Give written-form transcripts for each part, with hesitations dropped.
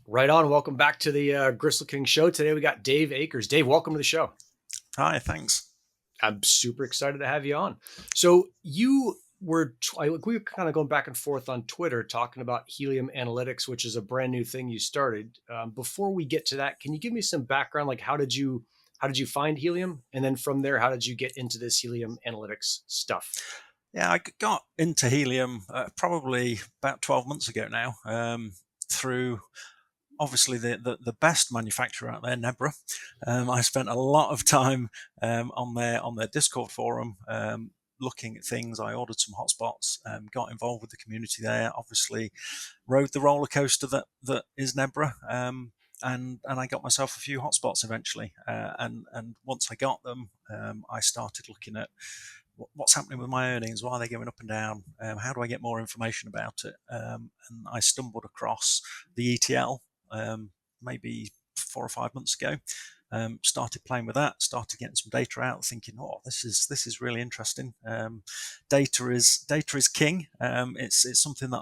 Right on. Welcome back to the 𝗓𝗏𝗀𝐭 show. Today we got Dave Akers. Dave, welcome to the show. Hi, thanks. I'm super excited to have you on. So you were, we were kind of going back and forth on Twitter talking about Helium Analytics, which is a brand new thing you started. Before we get to that, can you give me some background? Like, how did you find Helium, and then from there, how did you get into this Helium Analytics stuff? Yeah, I got into Helium probably about 12 months ago now, through obviously the best manufacturer out there, 𝗪𝗵𝘁. I spent a lot of time on their Discord forum looking at things. I ordered some hotspots, got involved with the community there. Obviously, rode the roller coaster that is 𝗪𝗵𝘁. And I got myself a few hotspots eventually. And once I got them, I started looking at what's happening with my earnings, why are they going up and down, how do I get more information about it, and I stumbled across the ETL maybe 4 or 5 months ago. Started playing with that, started getting some data out, thinking, oh, this is really interesting. Data is king. It's something that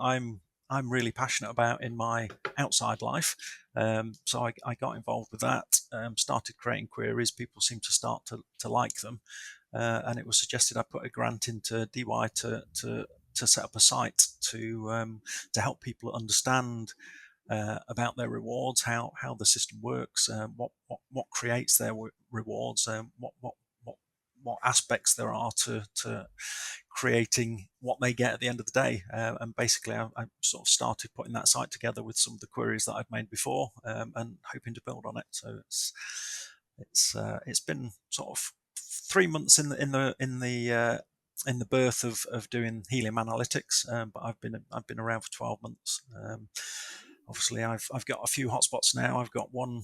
I'm really passionate about in my outside life. So I got involved with that, started creating queries. People seem to start to like them. And it was suggested I put a grant into DY to set up a site to help people understand about their rewards, how the system works, what creates their rewards, what aspects there are to creating what they get at the end of the day. And basically, I sort of started putting that site together with some of the queries that I've made before, and hoping to build on it. So it's been sort of 3 months in the birth of doing Helium Analytics, but I've been around for 12 months. Obviously, I've got a few hotspots now. I've got one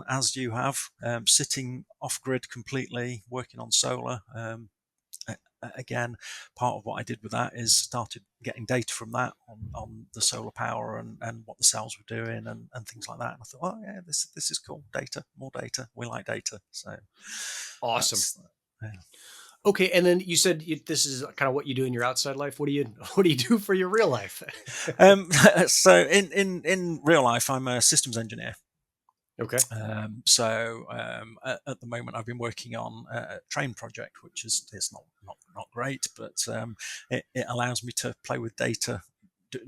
as you have, sitting off grid completely, working on solar. Again, part of what I did with that is started getting data from that on the solar power and what the cells were doing and things like that. And I thought, oh yeah, this is cool. Data, more data. We like data. So Awesome. Yeah. Okay, and then you said this is kind of what you do in your outside life. What do you do for your real life? So in real life, I'm a systems engineer. Okay. So at the moment, I've been working on a train project, which is not great, but it allows me to play with data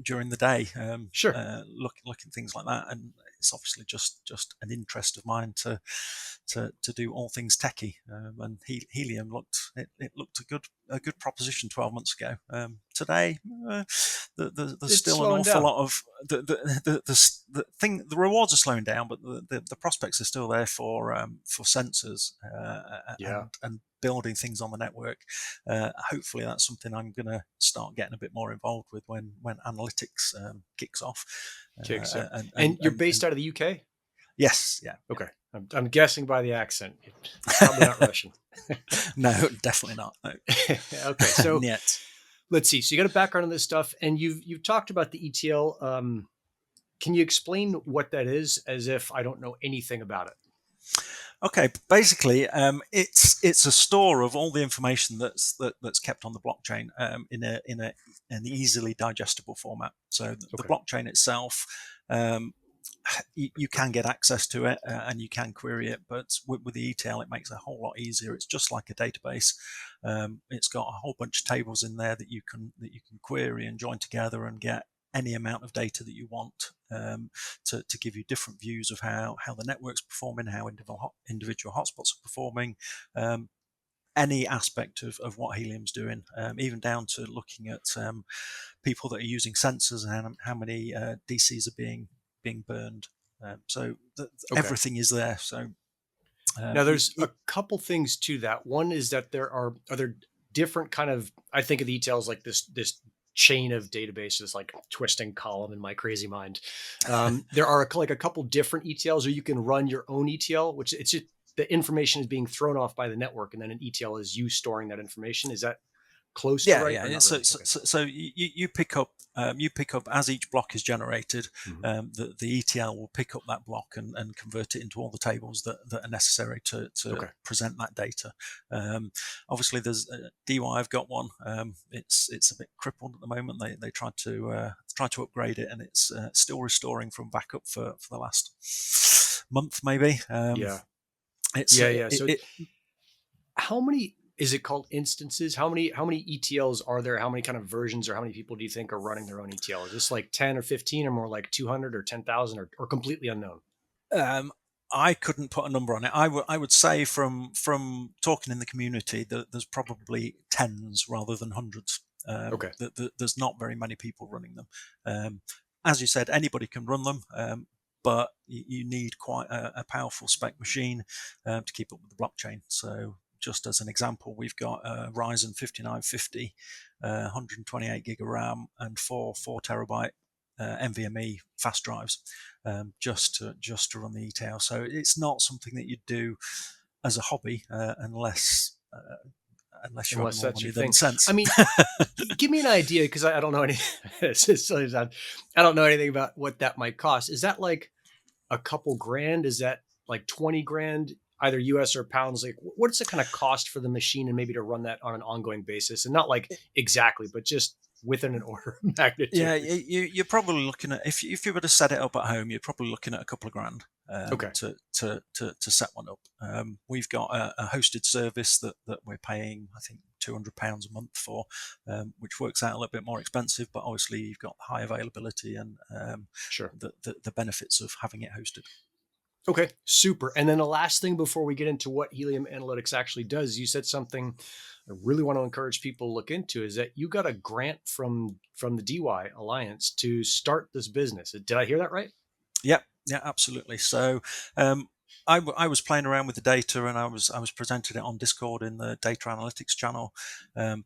during the day. Sure. Look at things like that, and it's obviously just an interest of mine to do all things techie. And Helium looked a good proposition 12 months ago. Today, there's It's still an awful down. lot of the rewards are slowing down, but the prospects are still there for sensors and building things on the network. Hopefully, that's something I'm going to start getting a bit more involved with when analytics kicks off. And you're based out of the UK? Yes. Yeah. Okay. I'm guessing by the accent. Probably not Russian. No, definitely not. No. Okay. So Yet. Let's see. So you got a background on this stuff, and you've talked about the ETL. Can you explain what that is, as if I don't know anything about it? Okay, basically, it's a store of all the information that's kept on the blockchain in an easily digestible format. So the blockchain itself, you can get access to it and you can query it, but with the ETL, it makes it a whole lot easier. It's just like a database. It's got a whole bunch of tables in there that you can query and join together and get any amount of data that you want, to give you different views of how the network's performing, how individual hotspots are performing, any aspect of what Helium's doing, even down to looking at people that are using sensors and how many DCs are being burned. So everything is there. So now there's a couple things to that. One is that there are different kind of, I think of the ETLs like this chain of databases, like twisting column in my crazy mind. There are like a couple different ETLs, or you can run your own ETL, which it's just, the information is being thrown off by the network, and then an ETL is you storing that information. Is that close to right? Yeah. So you pick up as each block is generated, the ETL will pick up that block and convert it into all the tables that are necessary to present that data. Obviously, there's DY. I've got one. It's a bit crippled at the moment. They tried to tried to upgrade it, and it's still restoring from backup for the last month, maybe. Yeah. It's Yeah. So how many is it called instances? How many ETLs are there? How many kind of versions, or how many people do you think are running their own ETL? Is this like 10 or 15, or more like 200 or 10,000, or completely unknown? um, I couldn't put a number on it. I would say from talking in the community that there's probably tens rather than hundreds. Okay. There's not very many people running them. As you said, anybody can run them, but you need quite a powerful spec machine to keep up with the blockchain. So just as an example, we've got a Ryzen 5950, 128 gig of RAM, and four terabyte NVMe fast drives, just to run the 𝗱𝐻. So it's not something that you do as a hobby unless you have Unless more that's money your than thing. sense. I mean, give me an idea, because I don't know any. It's just silly as that. I don't know anything about what that might cost. Is that like a couple grand? Is that like 20 grand, either US or pounds? Like, what's the kind of cost for the machine, and maybe to run that on an ongoing basis? And not like exactly, but just within an order of Yeah, magnitude. you're probably looking at, if you were to set it up at home, you're probably looking at a couple of grand Okay. to set one up. We've got a hosted service that we're paying, I think, £200 a month for, which works out a little bit more expensive, but obviously you've got high availability and Sure. the benefits of having it hosted. Okay, super. And then the last thing before we get into what Helium Analytics actually does, you said something I really want to encourage people to look into, is that you got a grant from the DY Alliance to start this business. Did I hear that right? Yeah, absolutely. So I was playing around with the data, and I was presenting it on Discord in the data analytics channel.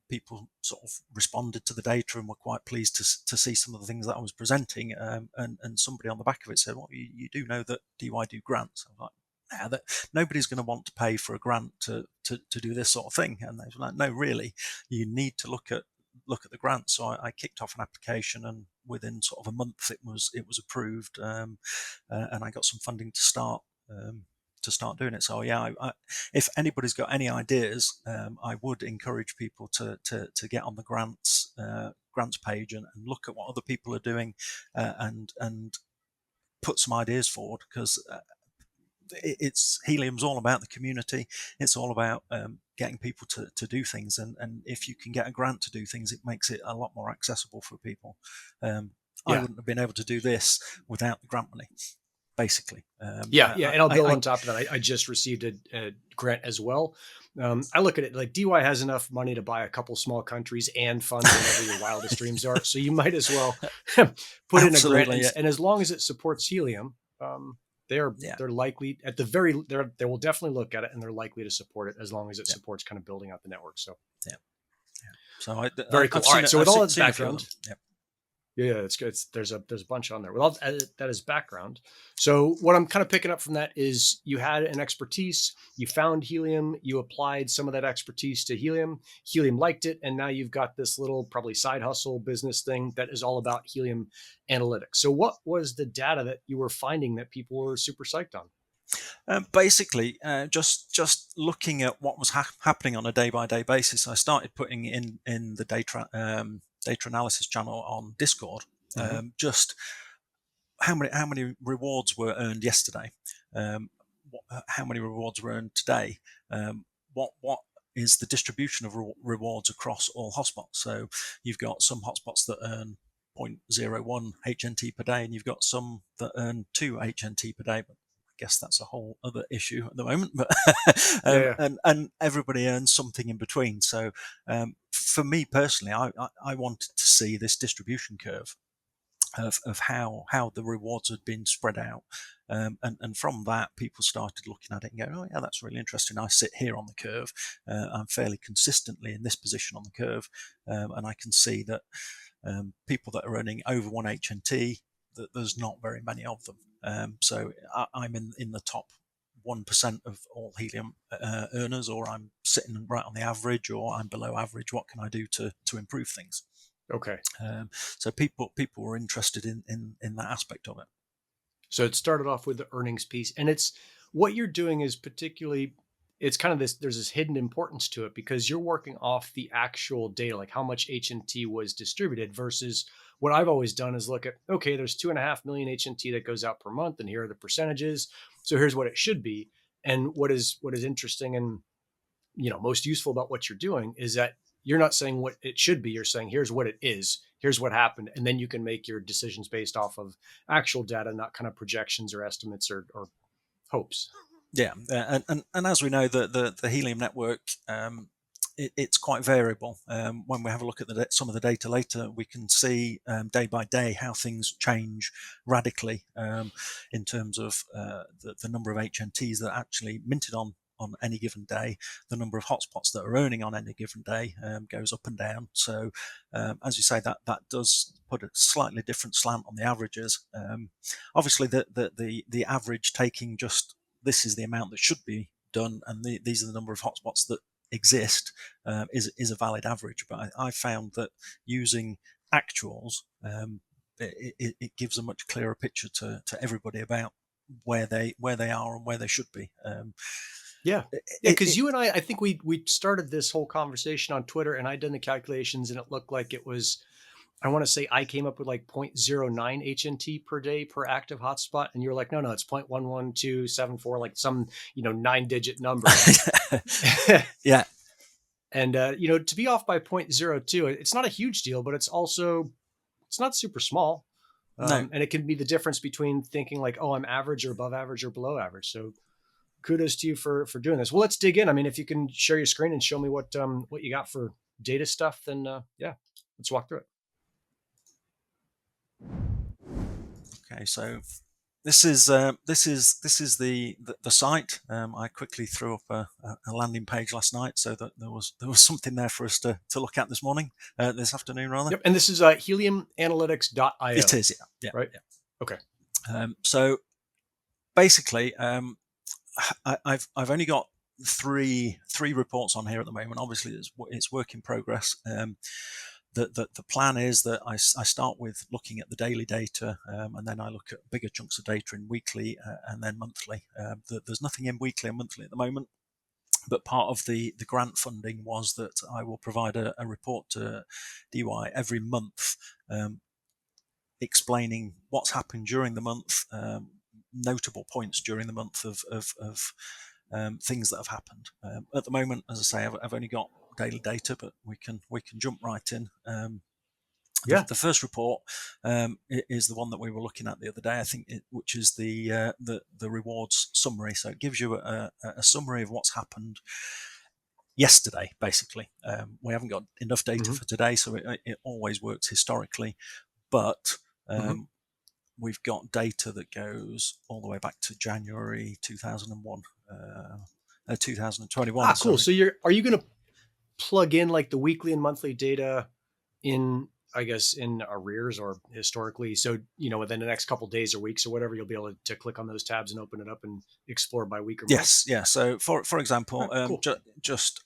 People sort of responded to the data and were quite pleased to see some of the things that I was presenting. And somebody on the back of it said, "Well, you do know that DY do grants?" I was like, "Yeah, that nobody's going to want to pay for a grant to do this sort of thing." And they were like, "No, really, you need to look at the grant." So I kicked off an application, and within sort of a month it was approved, and I got some funding to start doing it. So yeah, if anybody's got any ideas, I would encourage people to get on the grants page and look at what other people are doing, and put some ideas forward, because it's Helium's all about the community. It's all about getting people to do things, and if you can get a grant to do things, it makes it a lot more accessible for people. I Yeah. wouldn't have been able to do this without the grant money, basically. Yeah. And I'll build I on top of that. I just received a grant as well. I look at it like DY has enough money to buy a couple small countries and fund whatever your wildest dreams are. So you might as well put in a grant, Absolutely, yeah. and as long as it supports Helium, they're Yeah. likely, at the they will definitely look at it, and they're likely to support it as long as it supports kind of building out the network. So Yeah. So very cool. I've All right. So with all that seen a few of them. background, Yeah. yeah, it's good. There's a bunch on there. With all that as background. So what I'm kind of picking up from that is you had an expertise, you found Helium, you applied some of that expertise to Helium. Helium liked it, and now you've got this little probably side hustle business thing that is all about Helium Analytics. So what was the data that you were finding that people were super psyched on? Basically, just looking at what was happening on a day-by-day basis, I started putting in the data analysis channel on Discord, just how many rewards were earned yesterday, how many rewards were earned today, what is the distribution of rewards across all hotspots. So you've got some hotspots that earn 0.01 HNT per day, and you've got some that earn 2 HNT per day. But I guess that's a whole other issue at the moment. But Yeah. and everybody earns something in between. So for me personally, I wanted to see this distribution curve of how the rewards had been spread out, and from that people started looking at it and going, oh yeah, that's really interesting. I sit here on the curve, I'm fairly consistently in this position on the curve, and I can see that people that are earning over 1 HNT, that there's not very many of them. So I'm in the top 1% of all Helium earners, or I'm sitting right on the average, or I'm below average. What can I do to improve things? Okay. So people were interested in that aspect of it. So it started off with the earnings piece, and it's what you're doing is particularly, it's kind of this, there's this hidden importance to it, because you're working off the actual data, like how much HNT was distributed versus what I've always done is look at, okay, there's 2.5 million HNT that goes out per month, and here are the percentages. So here's what it should be. And what is interesting and most useful about what you're doing is that you're not saying what it should be. You're saying here's what it is, here's what happened, and then you can make your decisions based off of actual data, not kind of projections or estimates or hopes. Yeah, and as we know, the Helium network, it's quite variable. When we have a look at some of the data later, we can see day by day how things change radically in terms of the number of HNTs that are actually minted on any given day. The number of hotspots that are earning on any given day goes up and down. So as you say, that does put a slightly different slant on the averages. Obviously, the average taking just this is the amount that should be done, and these are the number of hotspots that exist is a valid average. But I found that using actuals, it gives a much clearer picture to everybody about where they are and where they should be. Yeah, because you and I think we started this whole conversation on Twitter, and I'd done the calculations, and it looked like it was, I want to say I came up with like 0.09 HNT per day per active hotspot. And you're like, no, it's 0.11274, like some, 9-digit number. Yeah. And, to be off by 0.02, it's not a huge deal, but it's not super small. No. And it can be the difference between thinking like, oh, I'm average or above average or below average. So kudos to you for doing this. Well, let's dig in. I mean, if you can share your screen and show me what you got for data stuff, then yeah, let's walk through it. Okay, so this is the site. I quickly threw up a landing page last night, so that there was something there for us to look at this morning, this afternoon rather. Yep, and this is heliumanalytics.io. It is, yeah, right. Yeah. Okay. So basically, I've only got three reports on here at the moment. Obviously, it's work in progress. The plan is that I start with looking at the daily data, and then I look at bigger chunks of data in weekly and then monthly. There's nothing in weekly and monthly at the moment, but part of the grant funding was that I will provide a report to DY every month, explaining what's happened during the month, notable points during the month of things that have happened. At the moment, as I say, I've only got daily data, but we can jump right in. The first report is the one that we were looking at the other day, I think, which is the rewards summary. So it gives you a summary of what's happened yesterday, basically. We haven't got enough data for today, so it always works historically, but we've got data that goes all the way back to January 2001, 2021. Cool. Sorry. So are you going to plug in like the weekly and monthly data in, I guess, in arrears or historically? So, within the next couple of days or weeks or whatever, you'll be able to click on those tabs and open it up and explore by week or month. Yes. Yeah. So for example, cool. just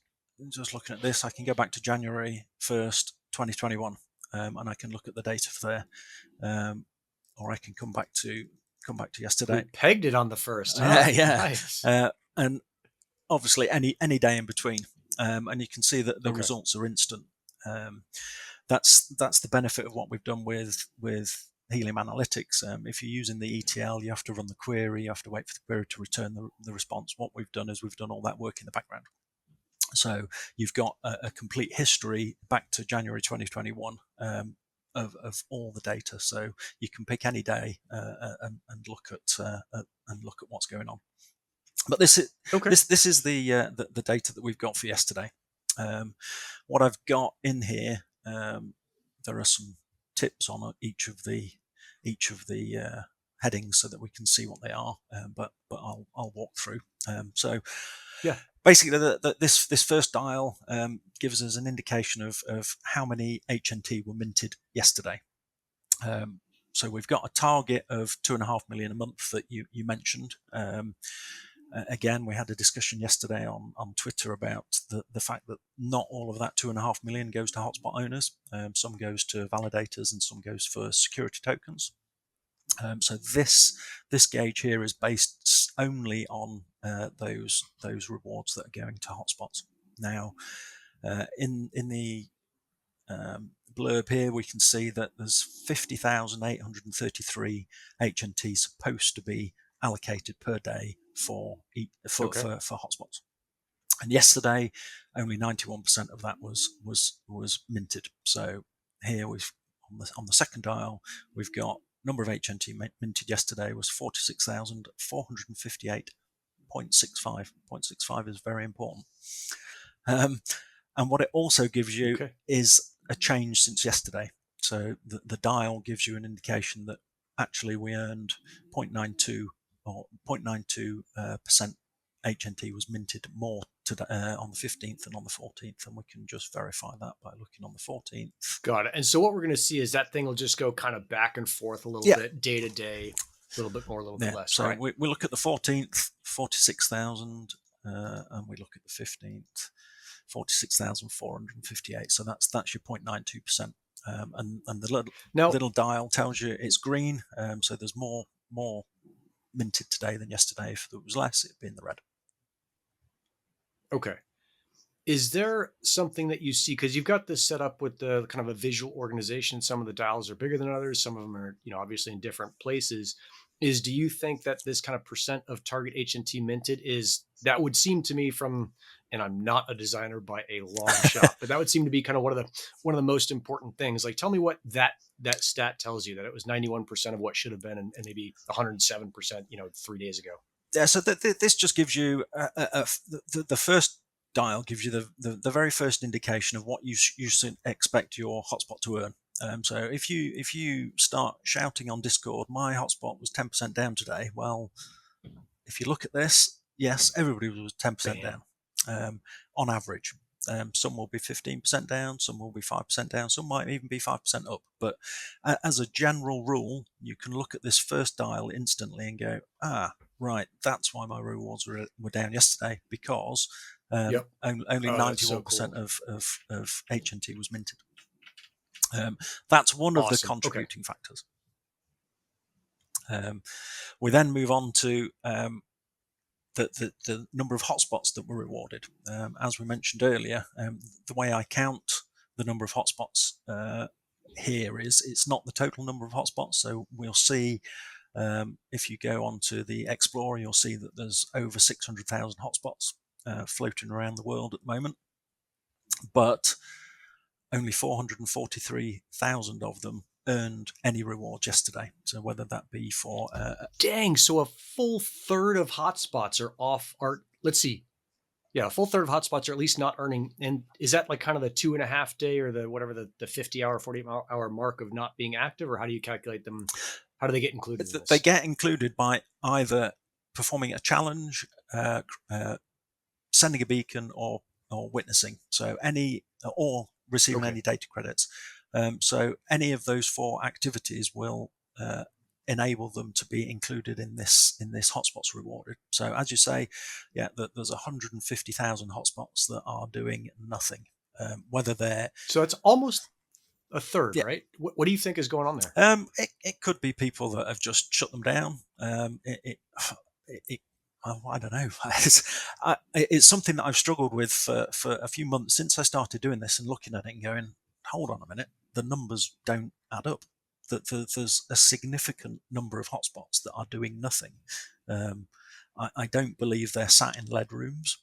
looking at this, I can go back to January 1st, 2021, and I can look at the data for there. Or I can come back to yesterday. We pegged it on the first. Yeah. Nice. And obviously any day in between. And you can see that the results are instant. That's the benefit of what we've done with Helium Analytics. If you're using the ETL, you have to run the query, you have to wait for the query to return the response. What we've done is we've done all that work in the background. So you've got a complete history back to January 2021 of all the data. So you can pick any day and look at what's going on. But this is the data that we've got for yesterday. What I've got in here, there are some tips on each of the headings so that we can see what they are. But I'll walk through. So yeah. Basically, this first dial gives us an indication of how many HNT were minted yesterday. So we've got a target of 2.5 million a month that you mentioned. Again, we had a discussion yesterday on Twitter about the fact that not all of that 2.5 million goes to hotspot owners. Some goes to validators and some goes for security tokens. So this gauge here is based only on those rewards that are going to hotspots. Now, in the blurb here, we can see that there's 50,833 HNT supposed to be allocated per day for hotspots. And yesterday, only 91% of that was minted. So here we've on the second dial, we've got number of HNT minted yesterday was 46,458.65. 0.65 is very important. And what it also gives you is a change since yesterday. So the dial gives you an indication that actually we earned 0.92 or 0.92% HNT was minted more today, on the 15th and on the 14th, and we can just verify that by looking on the 14th. Got it. And so what we're going to see is that thing will just go kind of back and forth a little bit, day to day, a little bit more, a little bit less. So right? we look at the 14th, 46,000, and we look at the 15th, 46,458. So that's your 0.92%. And the little dial tells you it's green. So there's more minted today than yesterday. If there was less, it'd be in the red. Okay. Is there something that you see, because you've got this set up with the kind of a visual organization, some of the dials are bigger than others, some of them are, obviously in different places. Do you think that this kind of percent of target HNT minted that would seem to me from, and I'm not a designer by a long shot, but that would seem to be kind of one of the most important things. Like, tell me what that stat tells you, that it was 91% of what should have been, and maybe 107%, 3 days ago. Yeah. So this just gives you the first dial gives you the very first indication of what you should expect your hotspot to earn. So if you start shouting on Discord, my hotspot was 10% down today. Well, if you look at this, yes, everybody was 10% down on average. Some will be 15% down, some will be 5% down, some might even be 5% up. But as a general rule, you can look at this first dial instantly and go, right, that's why my rewards were down yesterday, because only 91% so cool. of HNT was minted. That's one of the contributing factors. We then move on to the number of hotspots that were rewarded. As we mentioned earlier, the way I count the number of hotspots here is it's not the total number of hotspots. So we'll see, if you go onto the Explorer, you'll see that there's over 600,000 hotspots floating around the world at the moment, but only 443,000 of them earned any reward yesterday. So whether that be for so a full third of hotspots are off. Let's see, a full third of hotspots are at least not earning. And is that like kind of the 2.5 day or the whatever the 50-hour, 48-hour mark of not being active, or how do you calculate them? How do they get included in this? They get included by either performing a challenge, sending a beacon, or witnessing. So or receiving any data credits. So any of those 4 activities will enable them to be included in this hotspots rewarded. So as you say, there's 150,000 hotspots that are doing nothing. Whether they're so it's almost a third, right? What do you think is going on there? It could be people that have just shut them down. I don't know. It's something that I've struggled with for a few months since I started doing this and looking at it and going, hold on a minute, the numbers don't add up. There's a significant number of hotspots that are doing nothing. I don't believe they're sat in lead rooms,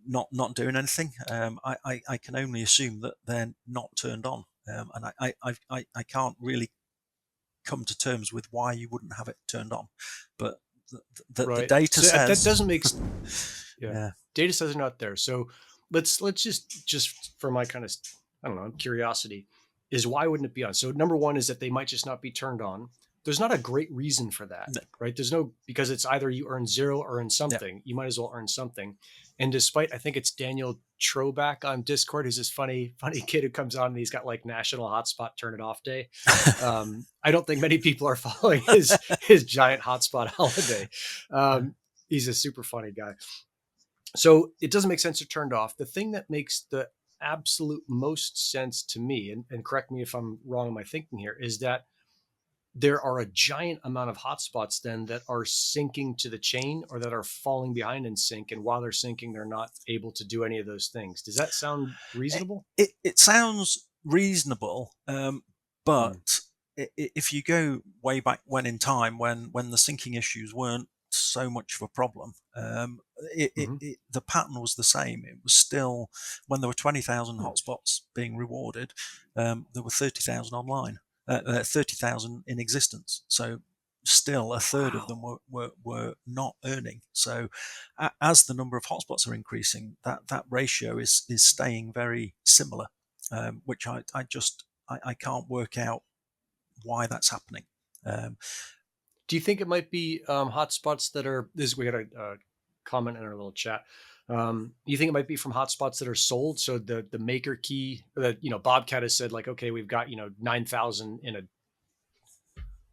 not doing anything. I can only assume that they're not turned on, and I can't really come to terms with why you wouldn't have it turned on. But the data says that doesn't make data says they're not there. So let's just for my kind of, I don't know, curiosity, is why wouldn't it be on? So number one is that they might just not be turned on. There's not a great reason for that, right? There's no, because it's either you earn 0 or earn something. Yeah. You might as well earn something. And despite, I think it's Daniel 𝗱𝗏 on Discord, who's this funny kid who comes on and he's got like National Hotspot Turn It Off Day. I don't think many people are following his giant hotspot holiday. He's a super funny guy. So it doesn't make sense to turn it off. The thing that makes the absolute most sense to me, and correct me if I'm wrong in my thinking here, is that there are a giant amount of hotspots then that are syncing to the chain or that are falling behind in sync. And while they're syncing, they're not able to do any of those things. Does that sound reasonable? It sounds reasonable, Hmm. but if you go way back when in time, when the syncing issues weren't so much of a problem, Hmm. the pattern was the same. It was still, when there were 20,000 Hmm. hotspots being rewarded, there were 30,000 online, 30,000 in existence. So still a third of Wow. them were not earning. So as the number of hotspots are increasing, that ratio is staying very similar, which I can't work out why that's happening. Um, Do you think it might be hotspots that are? This we got a comment in our little chat. You think it might be from hotspots that are sold? So the maker key that Bobcat has said like, okay, we've got 9,000 in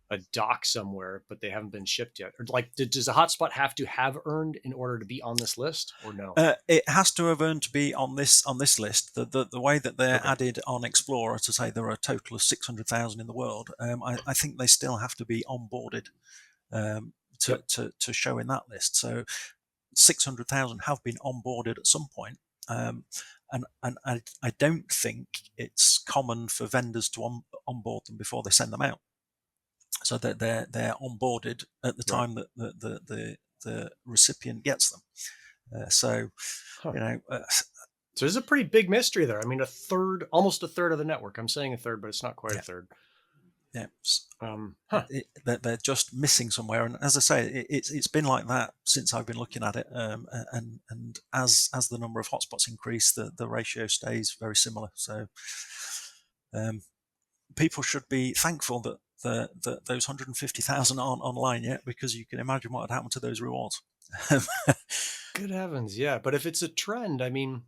a dock somewhere, but they haven't been shipped yet. Or like, does a hotspot have to have earned in order to be on this list, or no? it has to have earned to be on this list. The way that they're Okay. added on Explorer to say there are a total of 600,000 in the world, I think they still have to be onboarded Yep. to show in that list. So 600,000 have been onboarded at some point. And I don't think it's common for vendors to onboard them before they send them out, so that they're onboarded at the Right. time that the recipient gets them. So Huh. you know, So there's a pretty big mystery there. I mean, almost a third of the network. I'm saying a third, but it's not quite a yeah, third. yeah. Huh. They're just missing somewhere, and as I say, it's been like that since I've been looking at it. And as the number of hotspots increase, the ratio stays very similar. So um, people should be thankful that those 150,000 aren't online yet, because you can imagine what had happened to those rewards. Good heavens, yeah. But if it's a trend, I mean,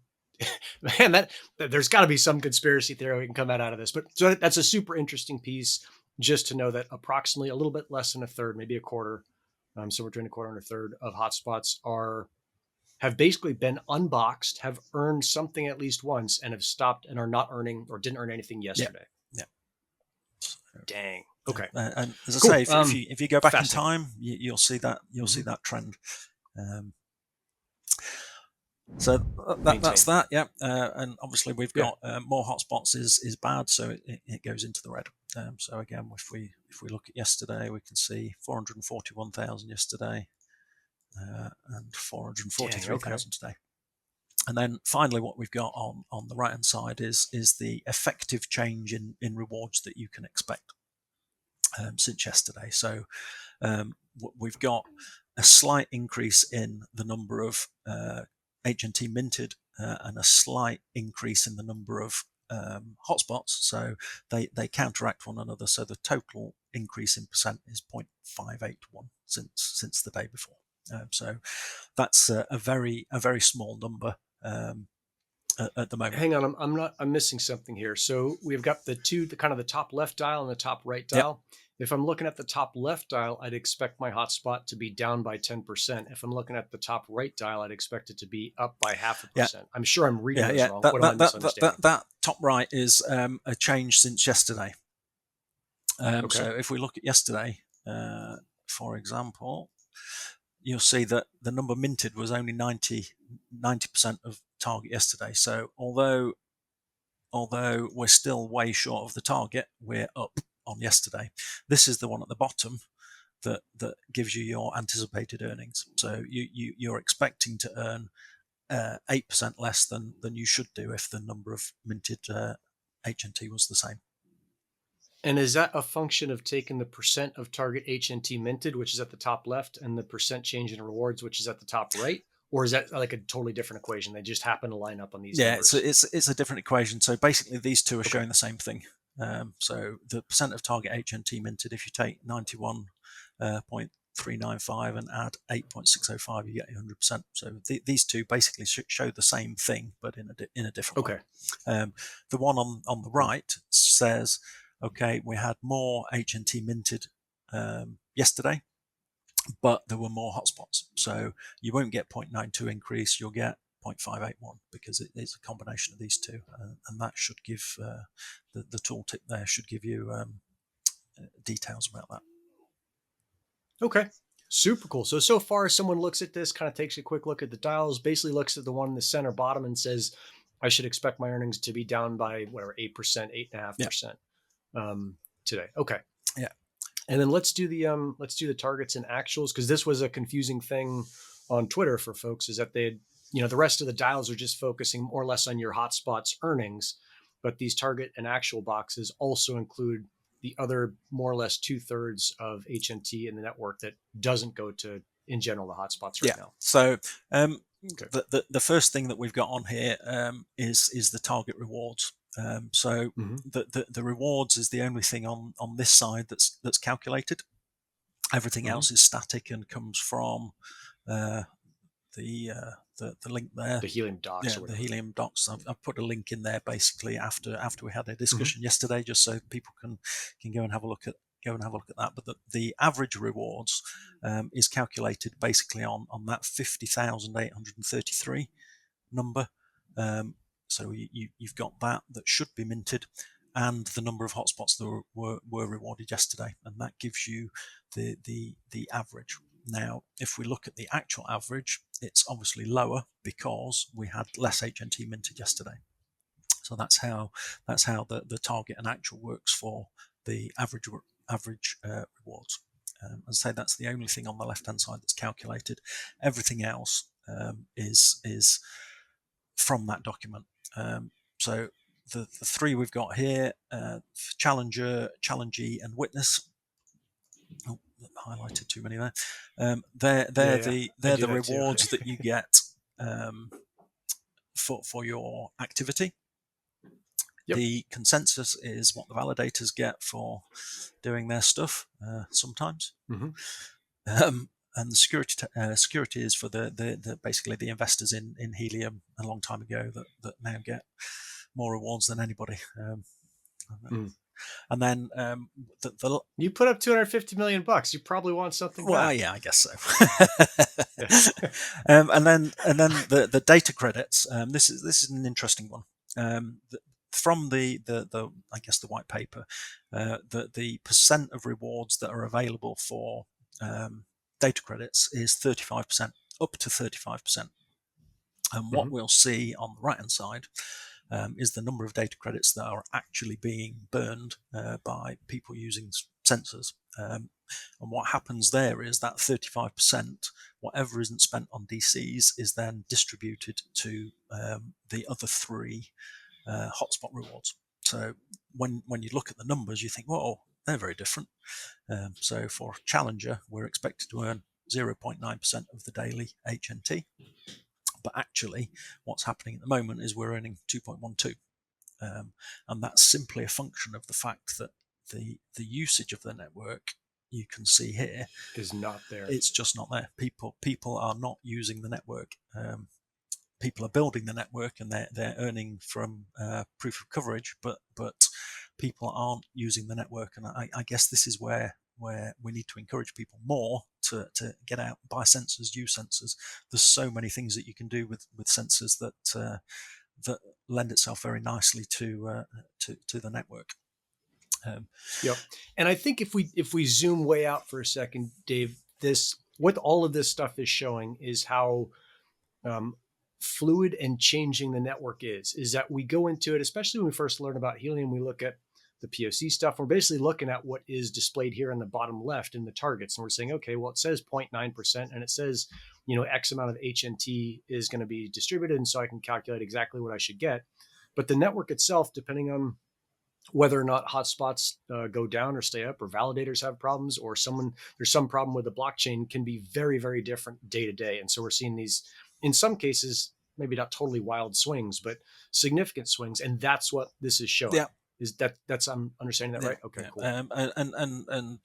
man, that there's got to be some conspiracy theory we can come out of this. But so that's a super interesting piece, just to know that approximately a little bit less than a third, maybe a quarter, somewhere between a quarter and a third of hotspots have basically been unboxed, have earned something at least once, and have stopped and are not earning or didn't earn anything Yeah, yesterday. yeah. Dang. Okay. And as I say, Cool. if you go back in Fascinating. time, you'll see Mm-hmm. that trend. Um, so that's Maintain. that. Yeah, and obviously we've Yeah. got more hotspots is bad, so it goes into the red. So again, if we look at yesterday, we can see 441,000 yesterday, and Dang. Okay. 443,000 today. And then finally, what we've got on the right hand side is the effective change in rewards that you can expect since yesterday. So we've got a slight increase in the number of HNT minted, and a slight increase in the number of hotspots. So they counteract one another. So the total increase in percent is 0.581 since the day before. So that's a very small number at the moment. Hang on, I'm missing something here. So we've got the kind of the top left dial and the top right Yep. dial. If I'm looking at the top left dial, I'd expect my hotspot to be down by 10%. If I'm looking at the top right dial, I'd expect it to be up by 0.5%. I'm sure I'm reading those wrong. What am I misunderstanding? That top right is a change since yesterday. Okay. So if we look at yesterday, for example, you'll see that the number minted was only 90% of target yesterday. So although we're still way short of the target, we're up on yesterday. This is the one at the bottom that gives you your anticipated earnings. So you're expecting to earn 8% less than you should do if the number of minted HNT was the same. And is that a function of taking the percent of target HNT minted, which is at the top left, and the percent change in rewards, which is at the top right? Or is that like a totally different equation? They just happen to line up on these numbers. It's a different equation. So basically, these two are Okay. showing the same thing. So the percent of target HNT minted, if you take 91.395 and add 8.605, you get 100%. So these two basically show the same thing, but in a different Okay. way. The one on the right says, okay, we had more HNT minted yesterday, but there were more hotspots. So you won't get 0.92 increase, you'll get 0.581, because it's a combination of these two. And that should give, the tooltip there should give you details about that. Okay. Super cool. So far, someone looks at this, kind of takes a quick look at the dials, basically looks at the one in the center bottom and says, I should expect my earnings to be down by whatever, 8%, 8.5% today. Okay. Yeah. And then let's do the targets and actuals, because this was a confusing thing on Twitter for folks, is that the rest of the dials are just focusing more or less on your Hotspot's earnings, but these target and actual boxes also include the other more or less 2/3 of HNT in the network that doesn't go to, in general, the hotspots right now. So the first thing that we've got on here is the target rewards. The rewards is the only thing on this side that's calculated. Everything else is static and comes from the link there, the Helium docs. The Helium docs. I've put a link in there basically after we had a discussion yesterday, just so people can go and have a look at that. But the average rewards is calculated basically on that 50,833 number. So you've got that should be minted, and the number of hotspots that were rewarded yesterday, and that gives you the average. Now, if we look at the actual average, it's obviously lower because we had less HNT minted yesterday. So that's how the target and actual works for the average rewards. As I say, that's the only thing on the left-hand side that's calculated. Everything else is from that document. So the three we've got here, Challenger, 𝗪𝐴, and Witness. Oh, highlighted too many there. They're the rewards that you get for your activity. Yep. The consensus is what the validators get for doing their stuff sometimes. And the security is for the basically the investors in Helium a long time ago that now get more rewards than anybody. And then you put up $250 million. You probably want something back. Well, yeah, I guess so. And then the data credits. This is an interesting one. From the I guess the white paper, the percent of rewards that are available for data credits is 35%, up to 35%. And what we'll see on the right hand side is the number of data credits that are actually being burned by people using sensors. And what happens there is that 35%, whatever isn't spent on DCs, is then distributed to the other three hotspot rewards. So when you look at the numbers, you think, whoa, they're very different. So for Challenger, we're expected to earn 0.9% of the daily HNT. But actually, what's happening at the moment is we're earning 2.12. And that's simply a function of the fact that the usage of the network, you can see here, is not there. It's just not there. People are not using the network. People are building the network and they're earning from proof of coverage, but people aren't using the network. And I guess this is where we need to encourage people more to get out, buy sensors, use sensors. There's so many things that you can do with sensors that lend itself very nicely to the network. Yep. And I think if we zoom way out for a second, Dave, what all of this stuff is showing is how fluid and changing the network is that we go into it, especially when we first learn about Helium, we look at the POC stuff. We're basically looking at what is displayed here in the bottom left in the targets. And we're saying, okay, well, it says 0.9% and it says, X amount of HNT is going to be distributed. And so I can calculate exactly what I should get. But the network itself, depending on whether or not hotspots go down or stay up, or validators have problems, or there's some problem with the blockchain, can be very, very different day to day. And so we're seeing these, in some cases, maybe not totally wild swings, but significant swings. And that's what this is showing. Yeah. Is that's I'm understanding that right? Okay, cool. And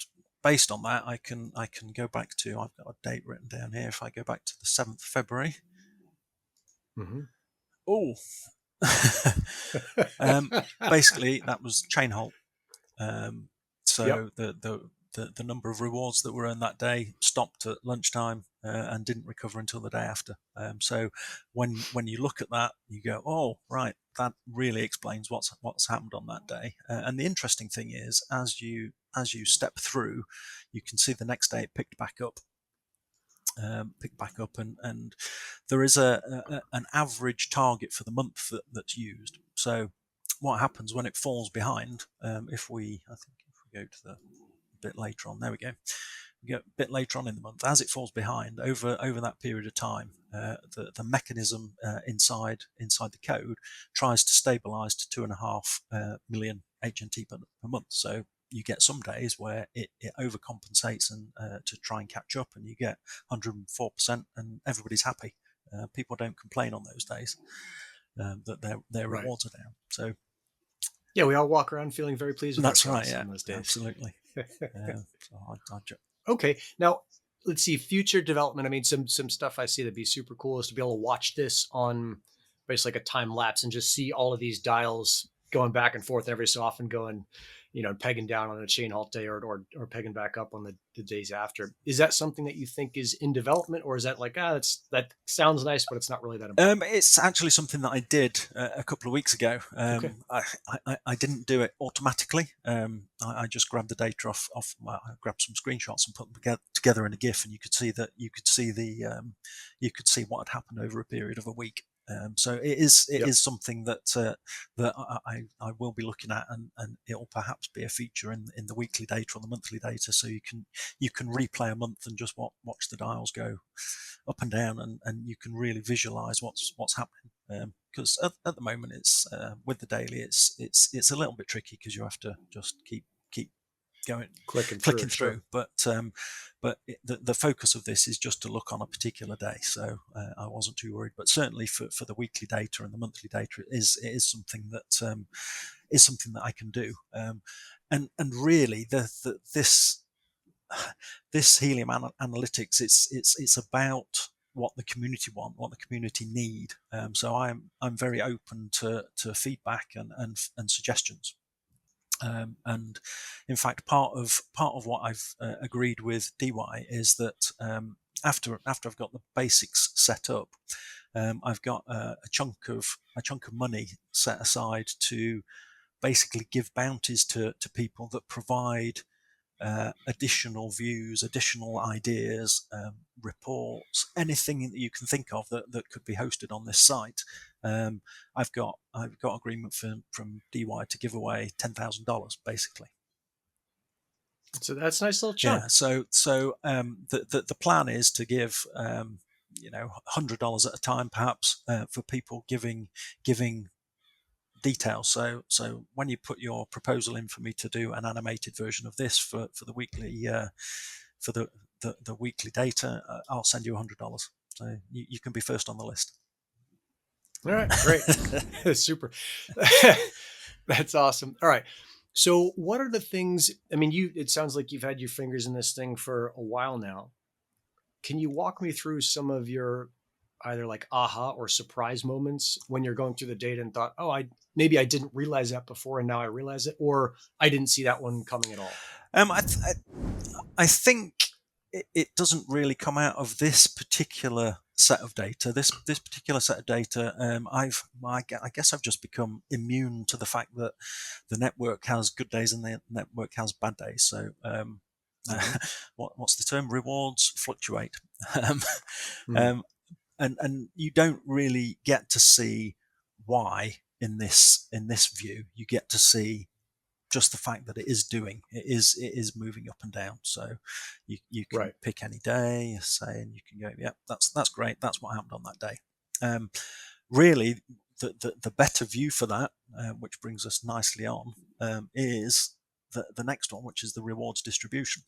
based on that, I can go back to, I've got a date written down here. If I go back to the 7th of February. Oh. Basically, that was chain halt. So the number of rewards that were earned that day stopped at lunchtime and didn't recover until the day after. So when you look at that, you go, oh, right, that really explains what's happened on that day. And the interesting thing is, as you as you step through, you can see the next day it picked back up. And there is an average target for the month that's used. So what happens when it falls behind, if we go to the bit later on, there we go. We go a bit later on in the month, as it falls behind over that period of time, the mechanism inside the code tries to stabilize to 2.5 million HNT per month. So you get some days where it overcompensates and to try and catch up, and you get 104%, and everybody's happy. People don't complain on those days that their rewards are down. So yeah, we all walk around feeling very pleased with that's ourselves right. Yeah, on those days. Absolutely. Okay, now let's see future development. I mean, some stuff I see that'd be super cool is to be able to watch this on basically like a time lapse and just see all of these dials going back and forth every so often, going, pegging down on a chain halt day or pegging back up on the days after. Is that something that you think is in development, or is that like, that sounds nice, but it's not really that important? It's actually something that I did a couple of weeks ago. Okay. I didn't do it automatically. I just grabbed the data off. I grabbed some screenshots and put them together in a GIF, and you could see what had happened over a period of a week. So it is something that I will be looking at, and it will perhaps be a feature in the weekly data or the monthly data, so you can replay a month and just watch the dials go up and down, and you can really visualize what's happening. Because at the moment it's with the daily it's a little bit tricky because you have to just keep going Clicking through. Sure. But the focus of this is just to look on a particular day, so I wasn't too worried. But certainly for the weekly data and the monthly data, it is something that I can do. And really this Helium Analytics, it's about what the community want, what the community need. So I'm very open to feedback and suggestions. And in fact, part of what I've agreed with DY is that after I've got the basics set up, I've got a chunk of money set aside to basically give bounties to people that provide additional views, additional ideas, reports, anything that you can think of that could be hosted on this site. I've got agreement from DY to give away $10,000 basically. So that's a nice little chunk. Yeah. So the plan is to give $100 at a time, perhaps, for people giving details. So when you put your proposal in for me to do an animated version of this for the weekly for the weekly data, I'll send you $100. So you can be first on the list. All right, great. Super. That's awesome. All right. So what are the things, I mean, it sounds like you've had your fingers in this thing for a while now. Can you walk me through some of your either like aha or surprise moments when you're going through the data and thought, oh, maybe I didn't realize that before and now I realize it, or I didn't see that one coming at all? I think it doesn't really come out of this particular set of data. This particular set of data, I guess I've just become immune to the fact that the network has good days and the network has bad days. So what's the term? Rewards fluctuate. And you don't really get to see why in this view. You get to see just the fact that it is moving up and down. So you can pick any day, say, and you can go, yeah, that's great. That's what happened on that day. Really, the better view for that, which brings us nicely on, is the next one, which is the rewards distribution.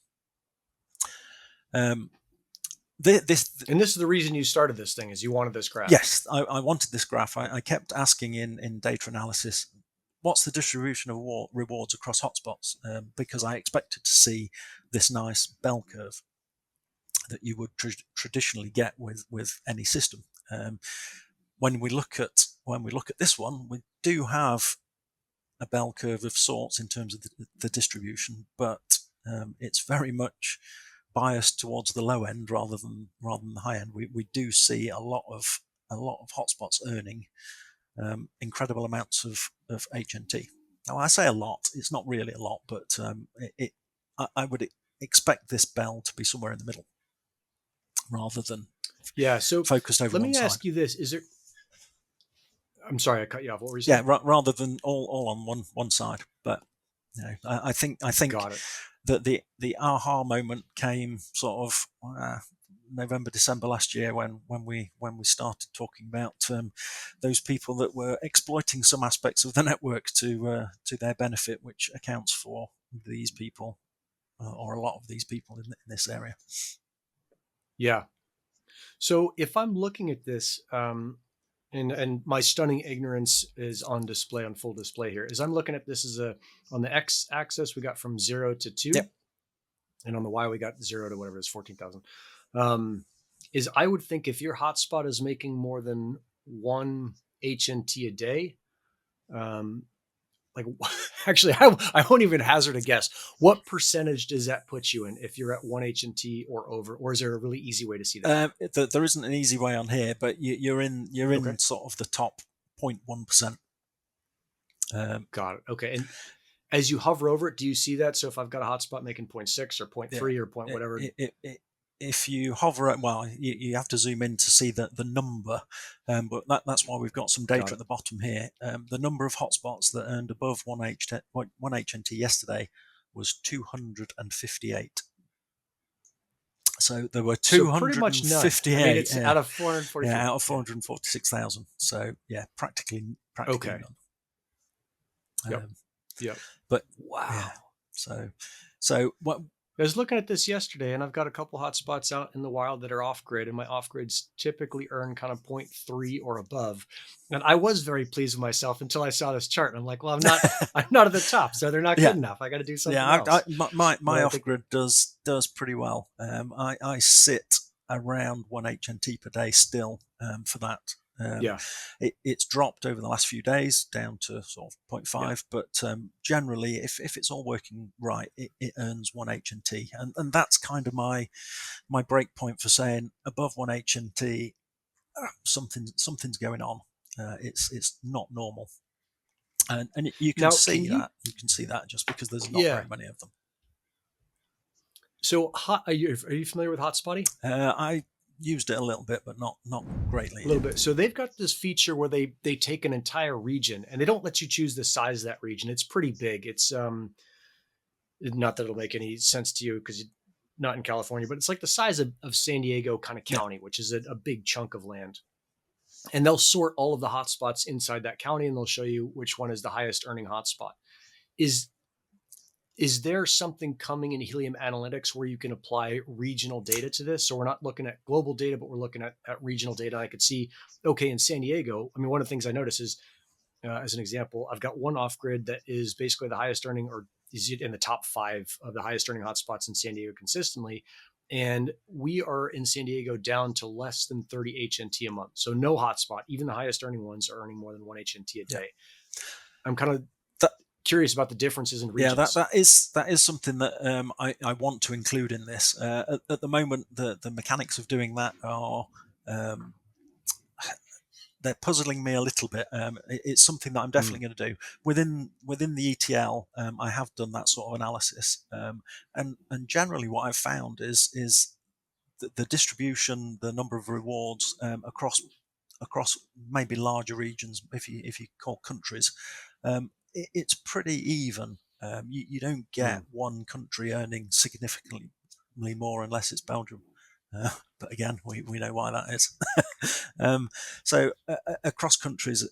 This is the reason you started this thing, is you wanted this graph. Yes, I wanted this graph. I kept asking in data analysis, what's the distribution of rewards across hotspots? Because I expected to see this nice bell curve that you would traditionally get with any system. When we look at this one, we do have a bell curve of sorts in terms of the distribution, but it's very much biased towards the low end rather than the high end. We do see a lot of hotspots earning incredible amounts of HNT. Now, I say a lot; it's not really a lot, but I would expect this bell to be somewhere in the middle rather than So focused over let one me side. ask you this: Is there? I'm sorry, I cut you off. What were you saying? Rather than all on one side. But I think Got it. that the aha moment came sort of November, December last year when we started talking about those people that were exploiting some aspects of the network to their benefit, which accounts for these people or a lot of these people in this area. Yeah. So if I'm looking at this, and my stunning ignorance is on display, on full display here, as I'm looking at this as on the X axis, we got from 0 to 2. Yep. And on the Y, we got 0 to whatever it is, 14,000. Is I would think if your hotspot is making more than 1 HNT a day, like actually, I won't even hazard a guess. What percentage does that put you in if you're at 1 HNT or over, or is there a really easy way to see that? There isn't an easy way on here, but you're in Okay. sort of the top 0.1%. Got it. Okay. And as you hover over it, do you see that? So if I've got a hotspot making 0.6 or 0.3 or point whatever. If you hover it, well, you have to zoom in to see the number, but that's why we've got some data at the bottom here. The number of hotspots that earned above 1 HNT yesterday was 258. So there were 258. So I mean, it's out of 444. Yeah, out of 446,000. So yeah, practically okay. none. Yep. But wow. Yeah, so what? I was looking at this yesterday, and I've got a couple hotspots out in the wild that are off grid, and my off grids typically earn kind of 0.3 or above. And I was very pleased with myself until I saw this chart, and I'm like, well, I'm not at the top, so they're not good enough. I got to do something else. My off grid does pretty well. I sit around 1 HNT per day still for that. It's dropped over the last few days down to sort of 0.5, but generally, if it's all working right, it earns 1 HNT, and that's kind of my break point for saying above 1 HNT, something's going on. It's not normal, and you can see that. You can see that just because there's not very many of them. So, are you familiar with Hotspotty? I used it a little bit, but not greatly. A little bit. So they've got this feature where they take an entire region, and they don't let you choose the size of that region. It's pretty big. It's not that it'll make any sense to you because you're not in California, but it's like the size of San Diego kind of county, which is a big chunk of land. And they'll sort all of the hotspots inside that county, and they'll show you which one is the highest earning hotspot. Is there something coming in Helium Analytics where you can apply regional data to this? So we're not looking at global data, but we're looking at regional data. I could see, okay, in San Diego, I mean, one of the things I notice is, as an example, I've got one off grid that is basically the highest earning, or is in the top 5 of the highest earning hotspots in San Diego consistently. And we are in San Diego down to less than 30 HNT a month. So no hotspot, even the highest earning ones are earning more than 1 HNT a day. I'm kind of curious about the differences in regions. Yeah, that is something that I want to include in this. At the moment, the mechanics of doing that are they're puzzling me a little bit. It's something that I'm definitely going to do within the ETL. I have done that sort of analysis, and generally what I've found is the distribution, the number of rewards across maybe larger regions, if you call countries. It's pretty even. You don't get one country earning significantly more unless it's Belgium. But again, we know why that is. So across countries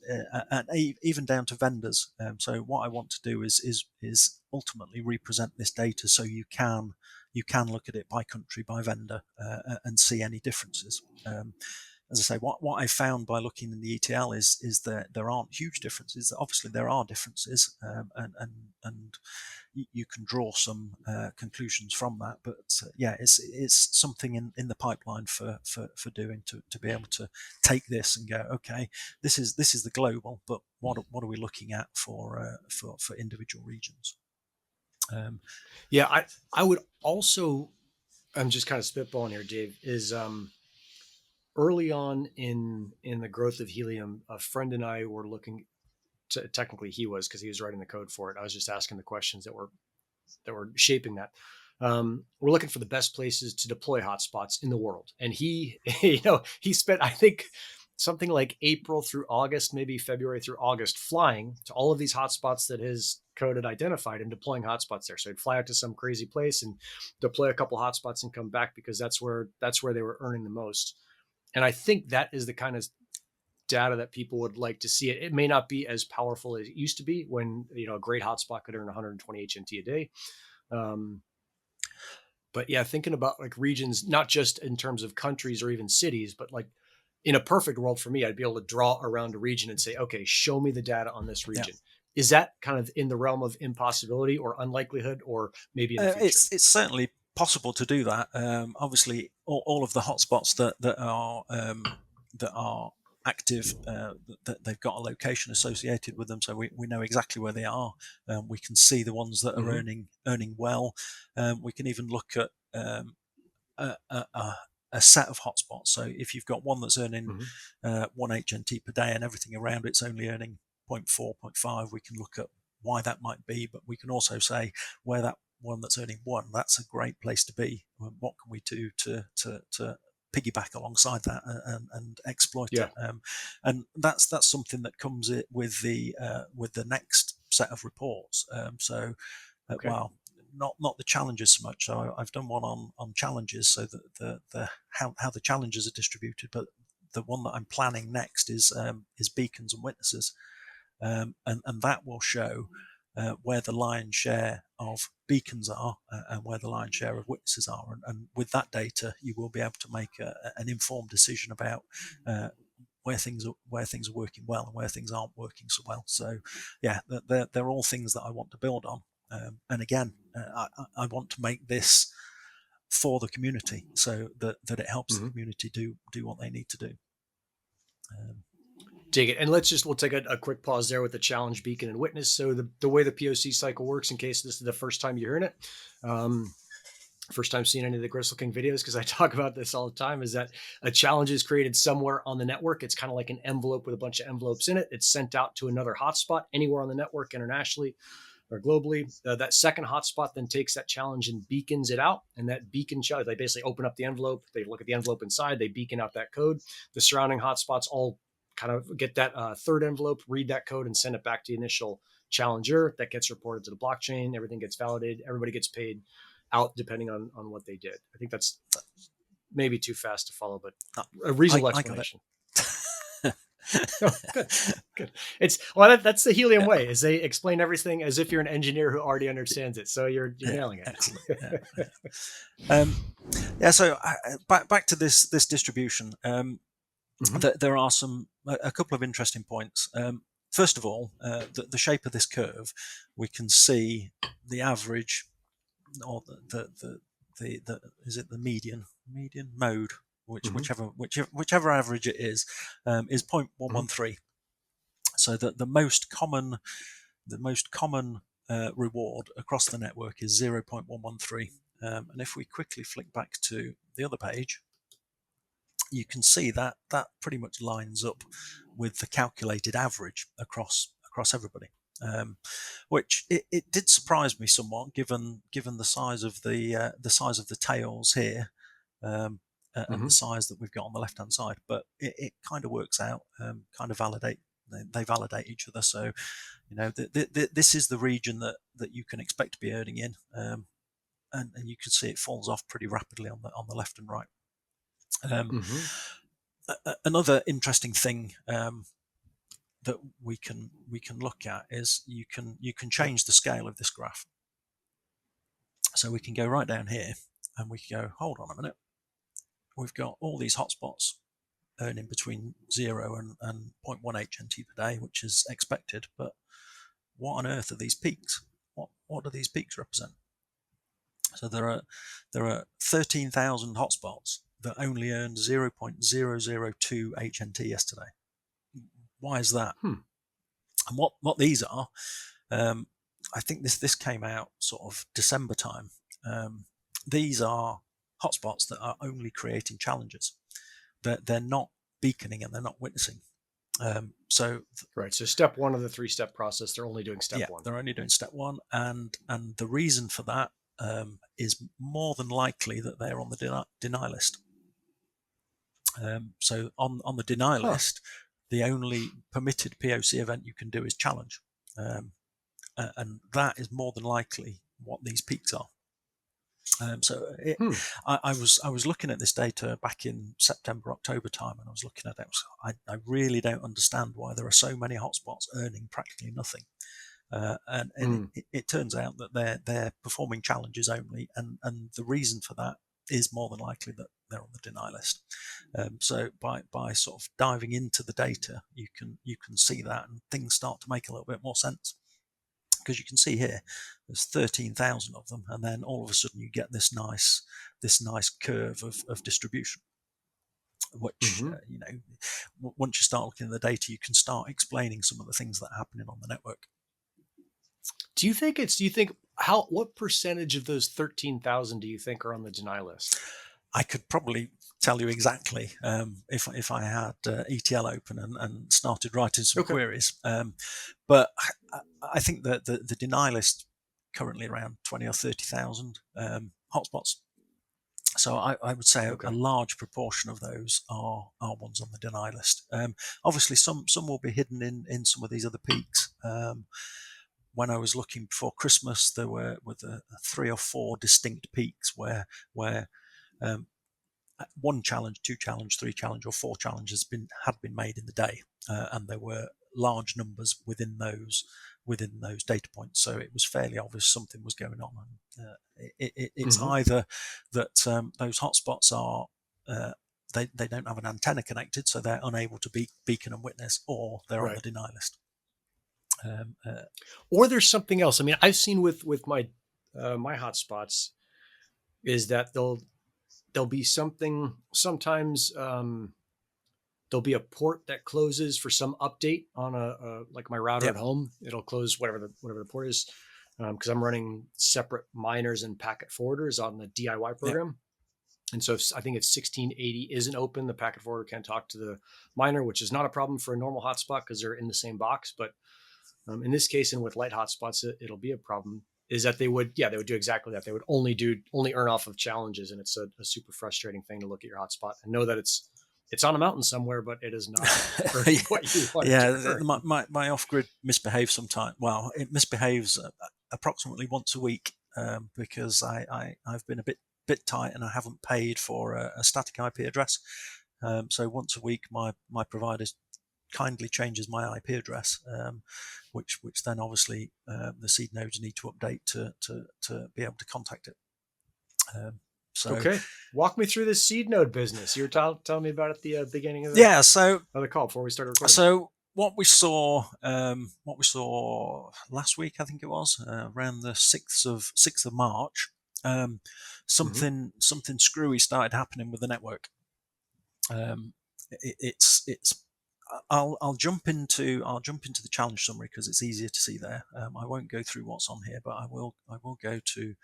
and even down to vendors. So what I want to do is ultimately represent this data so you can look at it by country, by vendor, and see any differences. As I say, what I found by looking in the ETL is that there aren't huge differences. Obviously, there are differences, and you can draw some conclusions from that. But it's something in the pipeline for doing to be able to take this and go, okay, this is the global, but what are we looking at for individual regions? I would also, I'm just kind of spitballing here, Dave, is early on in the growth of Helium, a friend and I were looking to, technically he was, because he was writing the code for it. I was just asking the questions that were shaping that. We're looking for the best places to deploy hotspots in the world. And he spent, I think, something like April through August, maybe February through August, flying to all of these hotspots that his code had identified and deploying hotspots there. So he'd fly out to some crazy place and deploy a couple hotspots and come back, because that's where they were earning the most. And I think that is the kind of data that people would like to see. It may not be as powerful as it used to be, when a great hotspot could earn 120 HNT a day. But yeah, thinking about like regions, not just in terms of countries or even cities, but like in a perfect world for me, I'd be able to draw around a region and say, okay, show me the data on this region. Yeah. Is that kind of in the realm of impossibility or unlikelihood, or maybe in the future? It's certainly possible to do that. Obviously, all of the hotspots that are active, that they've got a location associated with them, so we know exactly where they are. We can see the ones that are earning well. We can even look at a set of hotspots. So if you've got one that's earning 1 HNT per day and everything around it's only earning 0.4, 0.5, we can look at why that might be. But we can also say where that one that's earning 1, that's a great place to be. What can we do to piggyback alongside that and exploit it? And that's something that comes with the next set of reports. Well, not the challenges so much. So I've done one on challenges, so that the how the challenges are distributed. But the one that I'm planning next is beacons and witnesses, and that will show where the lion's share of beacons are and where the lion's share of witnesses are. And with that data, you will be able to make an informed decision about where things are working well and where things aren't working so well. So yeah, they're all things that I want to build on. And again, I want to make this for the community, so that it helps the community do what they need to do. Dig it. And we'll take a quick pause there with the challenge, beacon, and witness. So the way the POC cycle works, in case this is the first time you're hearing it, first time seeing any of the 𝐥𝐴 videos, because I talk about this all the time, is that a challenge is created somewhere on the network. It's kind of like an envelope with a bunch of envelopes in it. It's sent out to another hotspot anywhere on the network, internationally or globally. That second hotspot then takes that challenge and beacons it out. And that beacon challenge, they basically open up the envelope, they look at the envelope inside, they beacon out that code. The surrounding hotspots all kind of get that third envelope, read that code, and send it back to the initial challenger. That gets reported to the blockchain. Everything gets validated. Everybody gets paid out depending on what they did. I think that's maybe too fast to follow, but a reasonable explanation. Oh, good. That's the Helium way, is they explain everything as if you're an engineer who already understands it. So you're nailing it. So back to this distribution. There are a couple of interesting points. First of all, the shape of this curve, we can see the average, or the is it the median mode, whichever average it is 0.113. So that the most common reward across the network is 0.113. And if we quickly flick back to the other page, you can see that pretty much lines up with the calculated average across everybody. Which it did surprise me somewhat, given the size of the tails here, and the size that we've got on the left hand side. But it kind of works out, kind of they validate each other. So this is the region that you can expect to be earning in, and you can see it falls off pretty rapidly on the left and right. Another interesting thing that we can look at is you can change the scale of this graph. So we can go right down here and we can go, hold on a minute, we've got all these hotspots earning between 0 and 0.1 HNT per day, which is expected, but what on earth are these peaks? What do these peaks represent? So there are 13,000 hotspots that only earned 0.002 HNT yesterday. Why is that? And what these are, I think this came out sort of December time. These are hotspots that are only creating challenges. They're not beaconing and they're not witnessing. So Right. So step one of the 3-step process, they're only doing step yeah, one. they're only doing step one, and the reason for that is more than likely that they're on the deny list. So on the deny list, the only permitted POC event you can do is challenge, and that is more than likely what these peaks are. I was looking at this data back in September, October time, and I was looking at it. I really don't understand why there are so many hotspots earning practically nothing. And it turns out that they're performing challenges only, and the reason for that is more than likely that they're on the deny list. So by sort of diving into the data, you can see that, and things start to make a little bit more sense. Because you can see here, there's 13,000 of them, and then all of a sudden you get this nice curve of distribution. Which once you start looking at the data, you can start explaining some of the things that are happening on the network. What percentage of those 13,000 do you think are on the deny list? I could probably tell you exactly if I had ETL open and started writing some queries. But I think that the deny list currently around 20 or 30,000 hotspots. So I would say a large proportion of those are ones on the deny list. Obviously, some will be hidden in some of these other peaks. When I was looking before Christmas, there were 3 or 4 distinct peaks where one challenge, 2 challenge, 3 challenge, or 4 challenges had been made in the day, and there were large numbers within those data points. So it was fairly obvious something was going on. And it's either that those hotspots are they don't have an antenna connected, so they're unable to beacon and witness, or they're on the deny list. Or there's something else. I mean, I've seen with my my hotspots is that there'll be something sometimes. There'll be a port that closes for some update on like my router at home. It'll close whatever the port is, because I'm running separate miners and packet forwarders on the DIY program. And so I think if 1680 isn't open, the packet forwarder can't talk to the miner, which is not a problem for a normal hotspot because they're in the same box. But in this case, and with light hotspots, it'll be a problem. Is that they would do exactly that. They would only earn off of challenges, and it's a super frustrating thing to look at your hotspot and know that it's on a mountain somewhere, but it is not what you want. My off-grid misbehaves sometimes. Well, it misbehaves approximately once a week because I've been a bit tight and I haven't paid for a static IP address. So once a week, my provider kindly changes my IP address, which then obviously the seed nodes need to update to be able to contact it. Okay, walk me through this seed node business. You were telling me about it at the beginning of the call before we started recording. So what we saw last week, I think it was around the 6th of March, something screwy started happening with the network. I'll jump into the challenge summary because it's easier to see there. I won't go through what's on here, but I will go to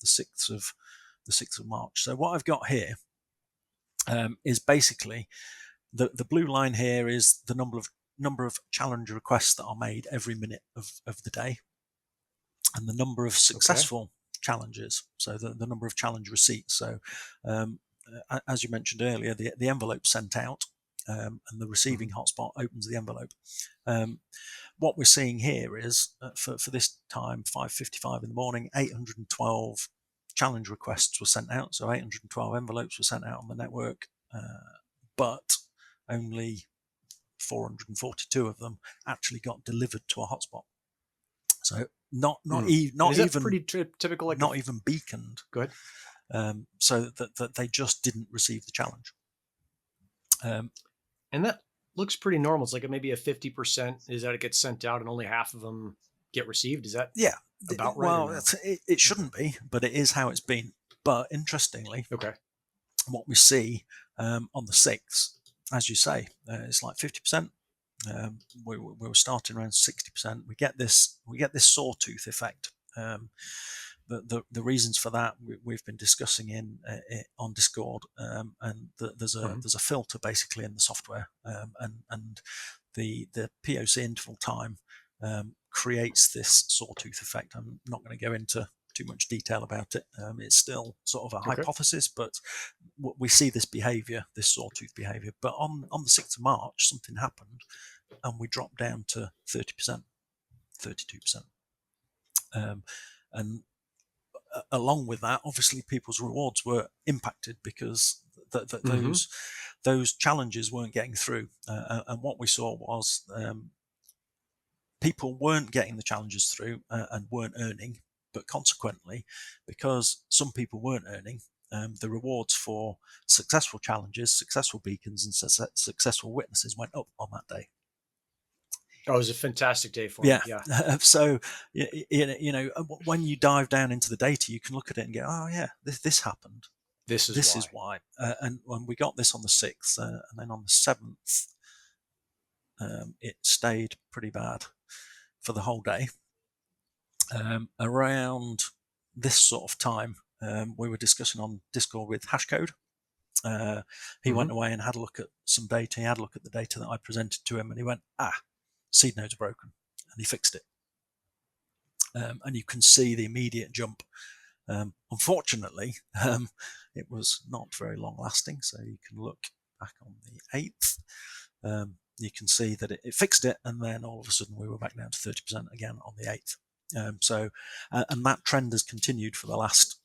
the 6th of March. So what I've got here is basically the blue line here is the number of challenge requests that are made every minute of the day, and the number of successful challenges. So the number of challenge receipts. So as you mentioned earlier, the envelope sent out, and the receiving hotspot opens the envelope. What we're seeing here is for this time, 5:55 in the morning, 812 challenge requests were sent out. So 812 envelopes were sent out on the network, but only 442 of them actually got delivered to a hotspot. So not even pretty typical, like not even beaconed. Good. So that they just didn't receive the challenge. And that looks pretty normal. It's like maybe a 50% is that it gets sent out and only half of them get received. Is that about right? Well, it shouldn't be, but it is how it's been. But interestingly, what we see on the 6th, as you say, it's like 50%. We were starting around 60%. We get this sawtooth effect. The reasons for that we've been discussing on Discord, and there's a filter basically in the software, and the POC interval time creates this sawtooth effect. I'm not going to go into too much detail about it. It's still sort of a hypothesis, but we see this behavior, this sawtooth behavior. But on the 6th of March, something happened, and we dropped down to 30%, 32%. And along with that, obviously, people's rewards were impacted because those challenges weren't getting through. And what we saw was people weren't getting the challenges through and weren't earning. But consequently, because some people weren't earning, the rewards for successful challenges, successful beacons, and successful witnesses went up on that day. Oh, it was a fantastic day for me. Yeah. So, when you dive down into the data, you can look at it and go, oh, yeah, this happened. This is why. And when we got this on the 6th, and then on the 7th, it stayed pretty bad for the whole day. Around this sort of time, we were discussing on Discord with 𝗪𝗪. He went away and had a look at some data. He had a look at the data that I presented to him, and he went, seed nodes are broken, and he fixed it. And you can see the immediate jump. Unfortunately, it was not very long lasting. So you can look back on the 8th. You can see that it fixed it, and then all of a sudden we were back down to 30% again on the 8th. And that trend has continued for the last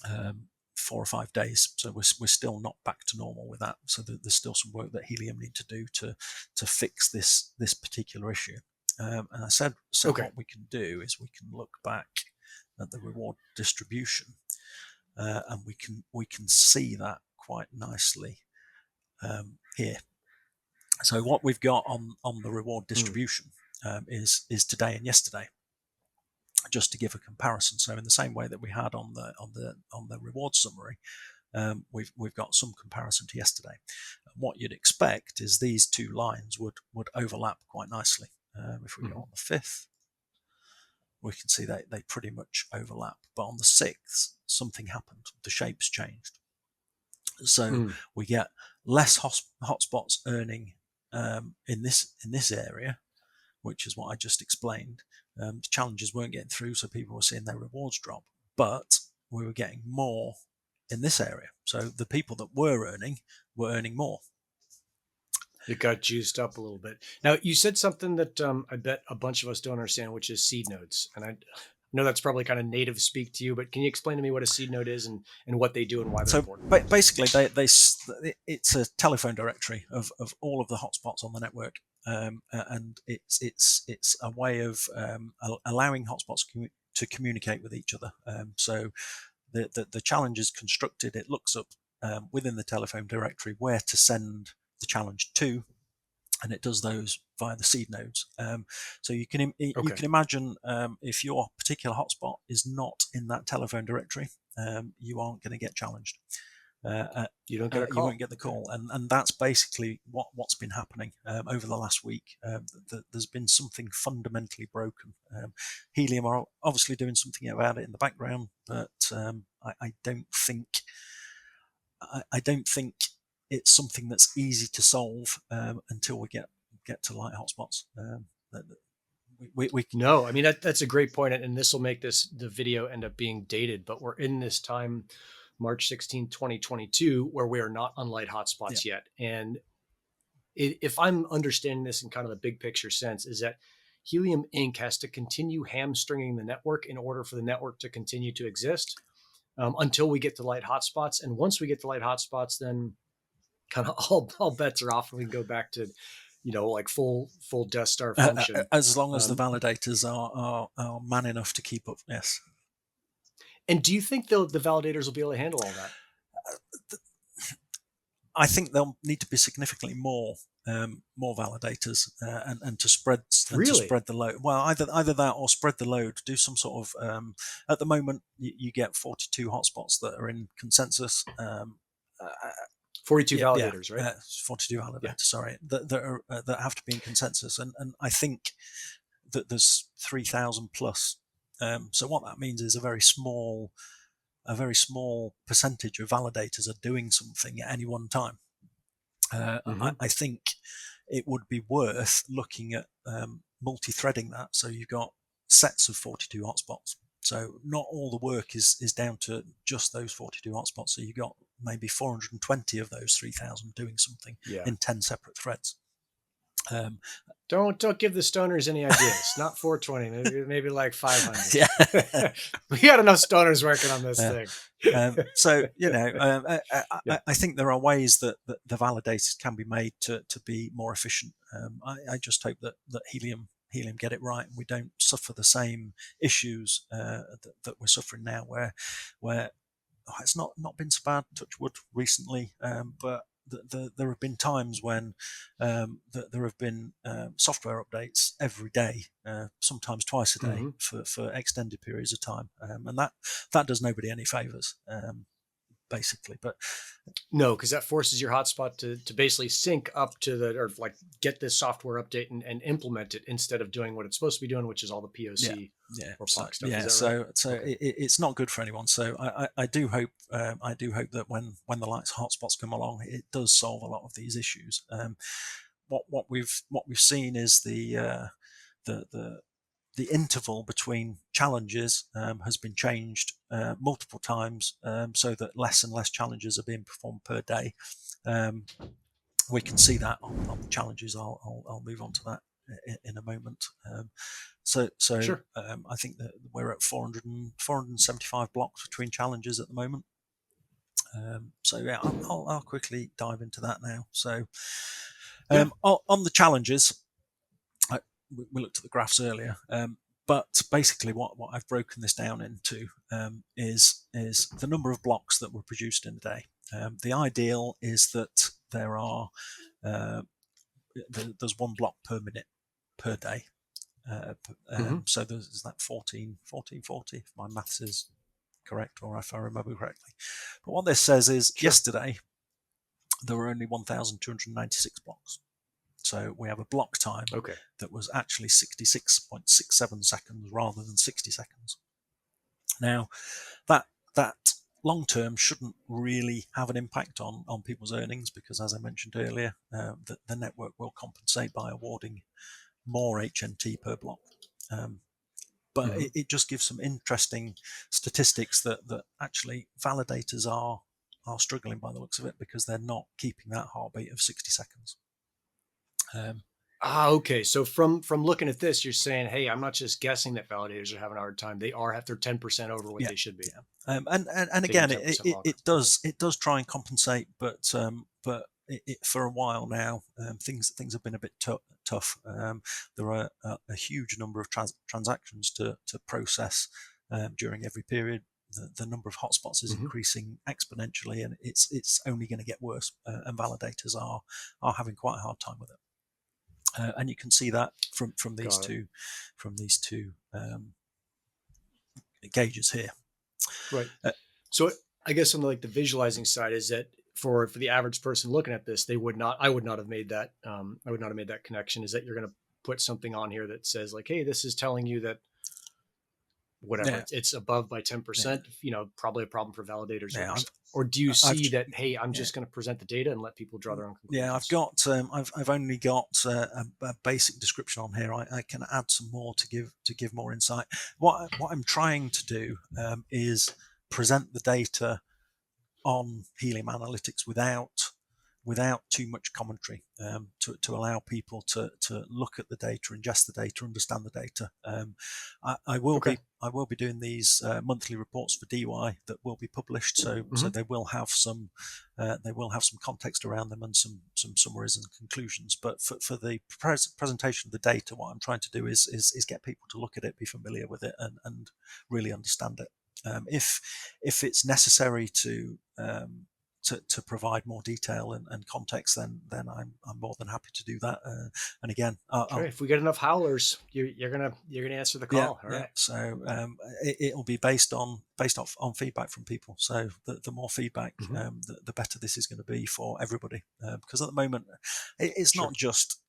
4 or 5 days. So we're still not back to normal with that. So there's still some work that Helium need to do to fix this particular issue. And I said, what we can do is we can look back at the reward distribution, and we can see that quite nicely here. So what we've got on the reward distribution is today and yesterday, just to give a comparison. So in the same way that we had on the reward summary, we've got some comparison to yesterday. And what you'd expect is these two lines would overlap quite nicely. If we go on the 5th, we can see that they pretty much overlap. But on the 6th, something happened. The shapes changed. So we get less hotspots earning in this area, which is what I just explained. The challenges weren't getting through, so people were seeing their rewards drop. But we were getting more in this area. So the people that were earning more. It got juiced up a little bit. Now, you said something that I bet a bunch of us don't understand, which is seed nodes. And I know that's probably kind of native speak to you, but can you explain to me what a seed node is and what they do and why they're important? So basically, it's a telephone directory of all of the hotspots on the network. And it's a way of allowing hotspots to communicate with each other. So the challenge is constructed. It looks up within the telephone directory where to send the challenge to, and it does those via the seed nodes. So you can imagine if your particular hotspot is not in that telephone directory, you aren't going to get challenged. You don't get a call. You won't get the call, and that's basically what's been happening over the last week. There's been something fundamentally broken. Helium are obviously doing something about it in the background, but I don't think it's something that's easy to solve until we get to light hotspots. No, I mean that's a great point, and this will make the video end up being dated. But we're in this time, March 16, 2022, where we are not on light hotspots yet. And if I'm understanding this in kind of the big picture sense, is that Helium Inc. has to continue hamstringing the network in order for the network to continue to exist until we get to light hotspots. And once we get to light hotspots, then kind of all bets are off, and we can go back to, like full Death Star function. As long as the validators are man enough to keep up. Yes. And do you think the validators will be able to handle all that? I think there'll need to be significantly more validators and to spread the load. Well, either that or spread the load. Do some sort of. At the moment, you get 42 hotspots that are in consensus. 42 validators, right? 42 validators. Sorry, that have to be in consensus, and I think that there's 3,000 plus. So what that means is a very small percentage of validators are doing something at any one time. I think it would be worth looking at multi-threading that. So you've got sets of 42 hotspots. So not all the work is down to just those 42 hotspots. So you've got maybe 420 of those 3,000 doing something in 10 separate threads. Don't give the stoners any ideas. Not 420, maybe like 500. Yeah. We got enough stoners working on this thing. So I think there are ways that the validators can be made to be more efficient. I just hope that Helium get it right, and we don't suffer the same issues that we're suffering now, where it's not been so bad, touch wood, recently, but there have been times when there have been software updates every day, sometimes twice a day, for extended periods of time, and that does nobody any favors, basically. But no, because that forces your hotspot to basically sync up to or like get this software update and implement it, instead of doing what it's supposed to be doing, which is all the POC or POC stuff. Yeah, so okay. It's not good for anyone. So I do hope that when the likes of hotspots come along, it does solve a lot of these issues. What we've seen is the interval between challenges has been changed multiple times, so that less and less challenges are being performed per day. We can see that on the challenges. I'll move on to that in a moment. Sure. I think that we're at 475 blocks between challenges at the moment. So yeah, I'll quickly dive into that now. So on the challenges, we looked at the graphs earlier, but basically what I've broken this down into is the number of blocks that were produced in a day. The ideal is that there are there's 1 block per minute per day. So there's that 1440, if my maths is correct, or if I remember correctly. But what this says is, yesterday there were only 1,296 blocks. So we have a block time that was actually 66.67 seconds rather than 60 seconds. Now, that long term shouldn't really have an impact on people's earnings, because, as I mentioned earlier, the network will compensate by awarding more HNT per block. But it just gives some interesting statistics that actually validators are struggling by the looks of it, because they're not keeping that heartbeat of 60 seconds. Okay. So from looking at this, you're saying, hey, I'm not just guessing that validators are having a hard time. They are they're 10% over what they should be. Yeah. And again, it does try and compensate, but for a while now, things have been a bit tough. There are a huge number of transactions to process during every period. The number of hotspots is increasing exponentially, and it's only going to get worse. And validators are having quite a hard time with it. And you can see that from these two gauges here. Right. So I guess on the visualizing side is that for the average person looking at this, I would not have made that. I would not have made that connection. Is that you're going to put something on here that says like, hey, this is telling you that whatever it's above by 10%. Probably a problem for validators. Or do you see that, hey, I'm just going to present the data and let people draw their own conclusions? Yeah, I've only got a basic description on here. I can add some more to give more insight. What I'm trying to do is present the data on Helium Analytics without too much commentary, to allow people to look at the data, ingest the data, understand the data. I will be doing these monthly reports for DY that will be published, so they will have some context around them and some summaries and conclusions. But for the presentation of the data, what I'm trying to do is get people to look at it, be familiar with it, and really understand it. If it's necessary to provide more detail and context, then I'm more than happy to do that. And again, if we get enough howlers, you're gonna answer the call. All right. So it'll be based off feedback from people. So the more feedback, the better this is going to be for everybody. Because at the moment, it's not just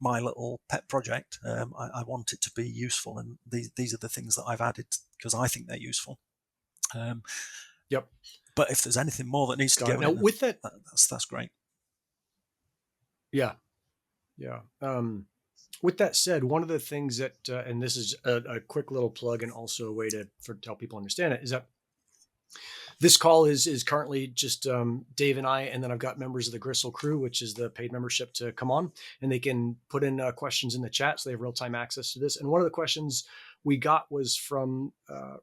my little pet project. I want it to be useful, and these are the things that I've added because I think they're useful. But if there's anything more that needs to go in, with that, that's great. Yeah. Yeah. With that said, one of the things that, and this is a quick little plug and also a way to help people understand it, is that this call is currently just Dave and I, and then I've got members of the Gristle crew, which is the paid membership, to come on, and they can put in questions in the chat, so they have real time access to this. And one of the questions we got was from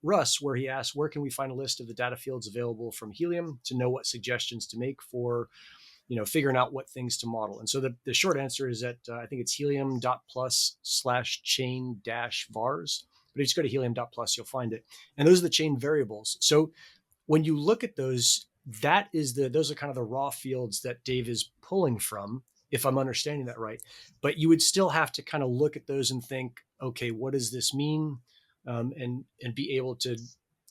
Russ, where he asked, "Where can we find a list of the data fields available from Helium to know what suggestions to make for figuring out what things to model?" And so the short answer is that I think it's helium.plus/chain-vars. But if you just go to helium.plus, you'll find it. And those are the chain variables. So when you look at those, those are kind of the raw fields that Dave is pulling from, if I'm understanding that right. But you would still have to kind of look at those and think, okay, what does this mean? And be able to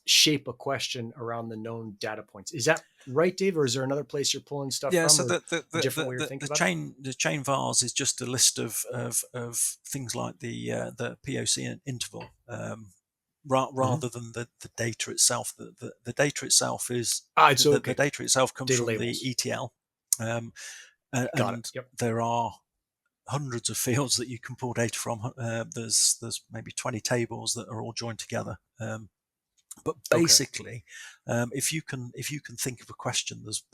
shape a question around the known data points. Is that right, Dave? Or is there another place you're pulling stuff Yeah, from, so or a different way you're thinking about it? The chain vars is just a list of things like the POC interval, rather than the data itself. The data itself is It's okay. the data itself comes Data from labels. the ETL, Got and it. Yep. there are hundreds of fields that you can pull data from. There's maybe 20 tables that are all joined together. But basically, if you can think of a question, there's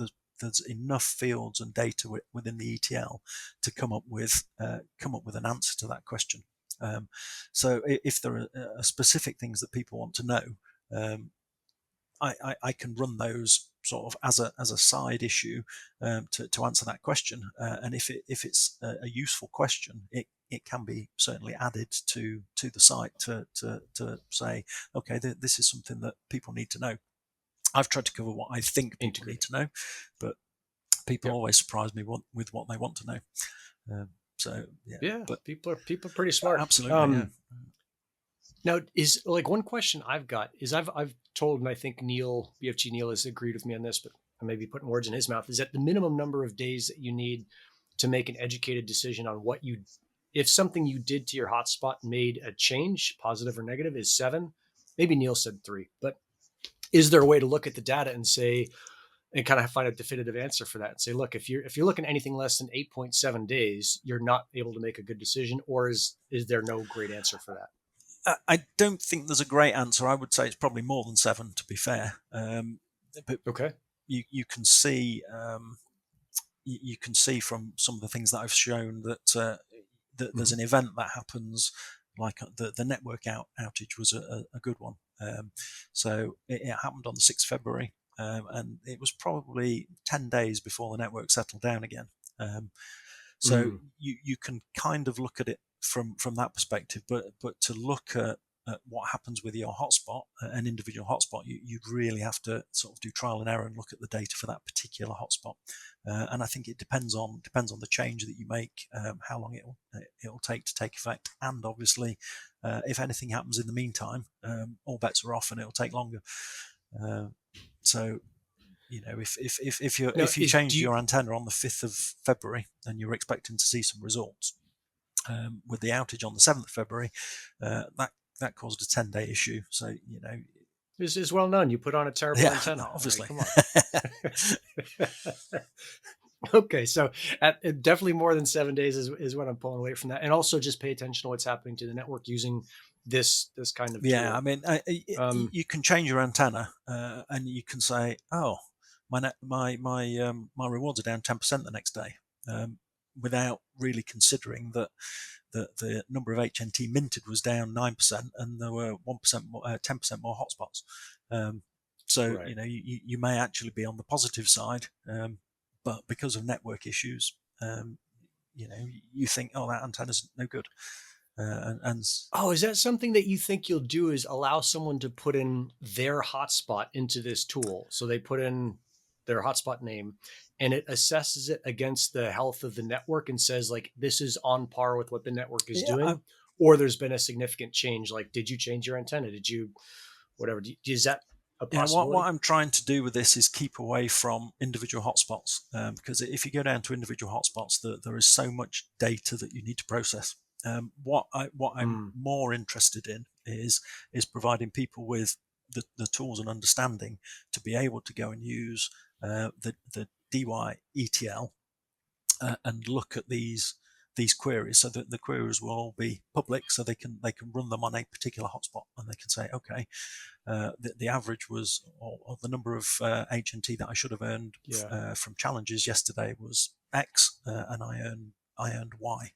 enough fields and data within the ETL to come up with an answer to that question. So if there are specific things that people want to know, I can run those sort of as a side issue to answer that question. And if it's a useful question, it can be certainly added to the site to say, okay, this is something that people need to know. I've tried to cover what I think people need to know, but people always surprise me with what they want to know. So yeah, but people are pretty smart. Absolutely. Yeah. Now, is like one question I've got is I've told, and I think BFG Neil has agreed with me on this, but I may be putting words in his mouth, is that the minimum number of days that you need to make an educated decision on if something you did to your hotspot made a change, positive or negative, is 7. Maybe Neil said 3, but is there a way to look at the data and say, and kind of find a definitive answer for that and say, look, if you're looking at anything less than 8.7 days, you're not able to make a good decision? Or is there no great answer for that? I don't think there's a great answer. I would say it's probably more than 7, to be fair. But okay, you can see you can see from some of the things that I've shown that there's an event that happens, like the network outage was a good one. So it happened on the 6th of February, and it was probably 10 days before the network settled down again. So you can kind of look at it from that perspective, but to look at what happens with your hotspot, an individual hotspot, you'd really have to sort of do trial and error and look at the data for that particular hotspot. And I think it depends on the change that you make, how long it'll take to take effect, and obviously if anything happens in the meantime, all bets are off and it'll take longer. So if you changed your antenna on the 5th of February and you're expecting to see some results, with the outage on the 7th of February, that caused a 10-day issue. So this is well known. You put on a terrible antenna, obviously. Come on. Okay, so definitely more than 7 days is what I'm pulling away from that, and also just pay attention to what's happening to the network using this kind of tool. I mean, you can change your antenna, and you can say, oh, my rewards are down 10% the next day, without really considering that the number of HNT minted was down 9% and there were 1% more, 10% more hotspots. So right. You may actually be on the positive side, but because of network issues, you think, oh, that antenna's no good. Is that something that you think you'll do, is allow someone to put in their hotspot into this tool? So they put in their hotspot name and it assesses it against the health of the network and says, like, this is on par with what the network is doing, or there's been a significant change. Like, did you change your antenna? Did you, whatever? Is that a possibility? What I'm trying to do with this is keep away from individual hotspots, because if you go down to individual hotspots, there is so much data that you need to process. What I'm more interested in is providing people with the tools and understanding to be able to go and use the DY ETL and look at these these queries, so that the queries will all be public, so they can run them on a particular hotspot, and they can say, okay, the average was, or the number of HNT that I should have earned from challenges yesterday was X, and I earned Y,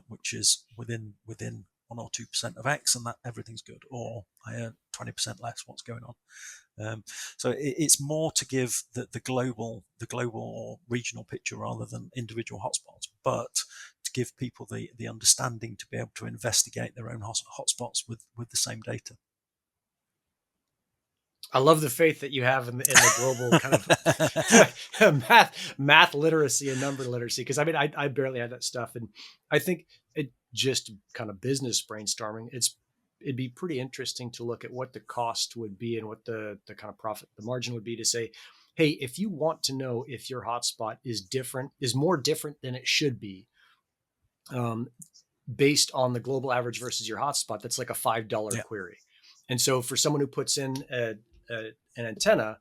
which is within 1 or 2% of X, and that everything's good. Or I earned 20% less. What's going on? So it's more to give the global or regional picture rather than individual hotspots, but to give people the understanding to be able to investigate their own hotspots with the same data. I love the faith that you have in the global kind of math literacy and number literacy. Because I mean, I barely had that stuff, and I think it just kind of business brainstorming. It'd be pretty interesting to look at what the cost would be and what the kind of profit, the margin would be to say, hey, if you want to know if your hotspot is more different than it should be, based on the global average versus your hotspot, that's like a $5 query. And so for someone who puts in an antenna,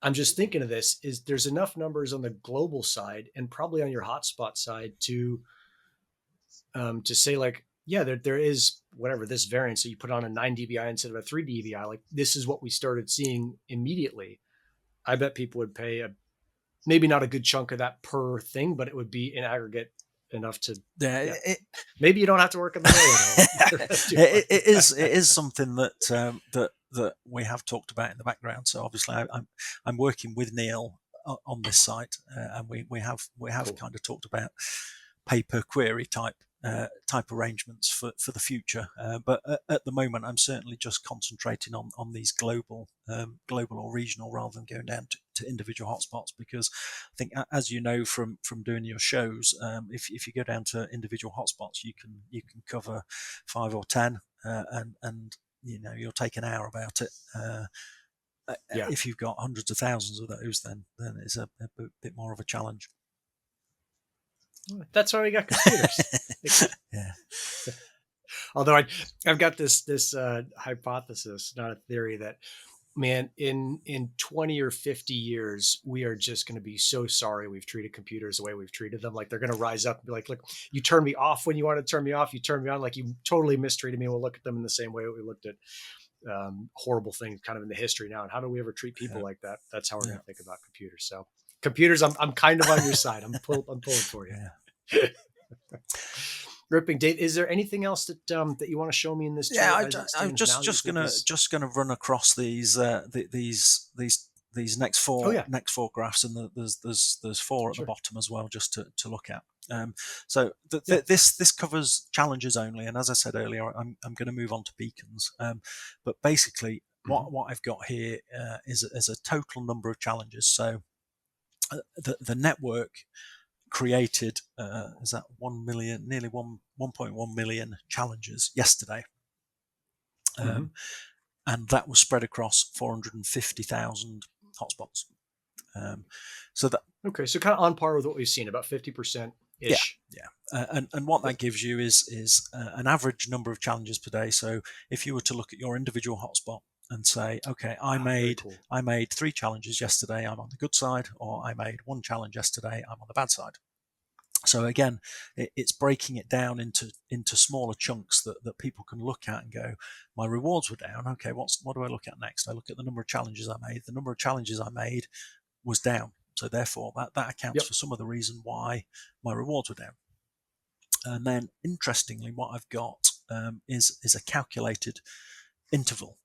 I'm just thinking of this, is there's enough numbers on the global side and probably on your hotspot side to say like, yeah, there is whatever this variance. So you put on a 9 dBi instead of a 3 dBi. Like this is what we started seeing immediately. I bet people would pay maybe not a good chunk of that per thing, but it would be in aggregate enough to maybe you don't have to work on the it is something that we have talked about in the background. So obviously I'm working with Neil on this site, and we have cool. Kind of talked about pay per query type arrangements for the future, but at the moment I'm certainly just concentrating on these global or regional rather than going down to individual hotspots, because I think, as you know from doing your shows, if you go down to individual hotspots, you can cover 5 or 10, and you'll take an hour about it. If you've got hundreds of thousands of those, then it's a bit more of a challenge. That's why we got computers. Yeah. Although I've got this hypothesis, not a theory, that, man, in 20 or 50 years, we are just going to be so sorry we've treated computers the way we've treated them. Like they're going to rise up and be like, look, you turned me off when you wanted to turn me off. You turned me on. Like you totally mistreated me. We'll look at them in the same way we looked at horrible things kind of in the history now. And how do we ever treat people like that? That's how we're going to think about computers. So computers, I'm kind of on your side. I'm pulling for you. Yeah. Ripping, Dave. Is there anything else that you want to show me in this? I'm just gonna run across these next four graphs, and there's 4 at the bottom as well, just to look at. So this covers challenges only, and as I said earlier, I'm going to move on to beacons. But basically, what I've got here is a total number of challenges. So the network created is that 1 million, nearly 1.1 million challenges yesterday, and that was spread across 450,000 hotspots. So kind of on par with what we've seen, about 50% ish. And what that gives you is an average number of challenges per day. So if you were to look at your individual hotspot and say, okay, I made 3 challenges yesterday, I'm on the good side, or I made 1 challenge yesterday, I'm on the bad side. So again, it's breaking it down into smaller chunks that people can look at and go, my rewards were down. Okay, what do I look at next? I look at the number of challenges I made. The number of challenges I made was down. So therefore, that accounts for some of the reason why my rewards were down. And then, interestingly, what I've got is a calculated interval.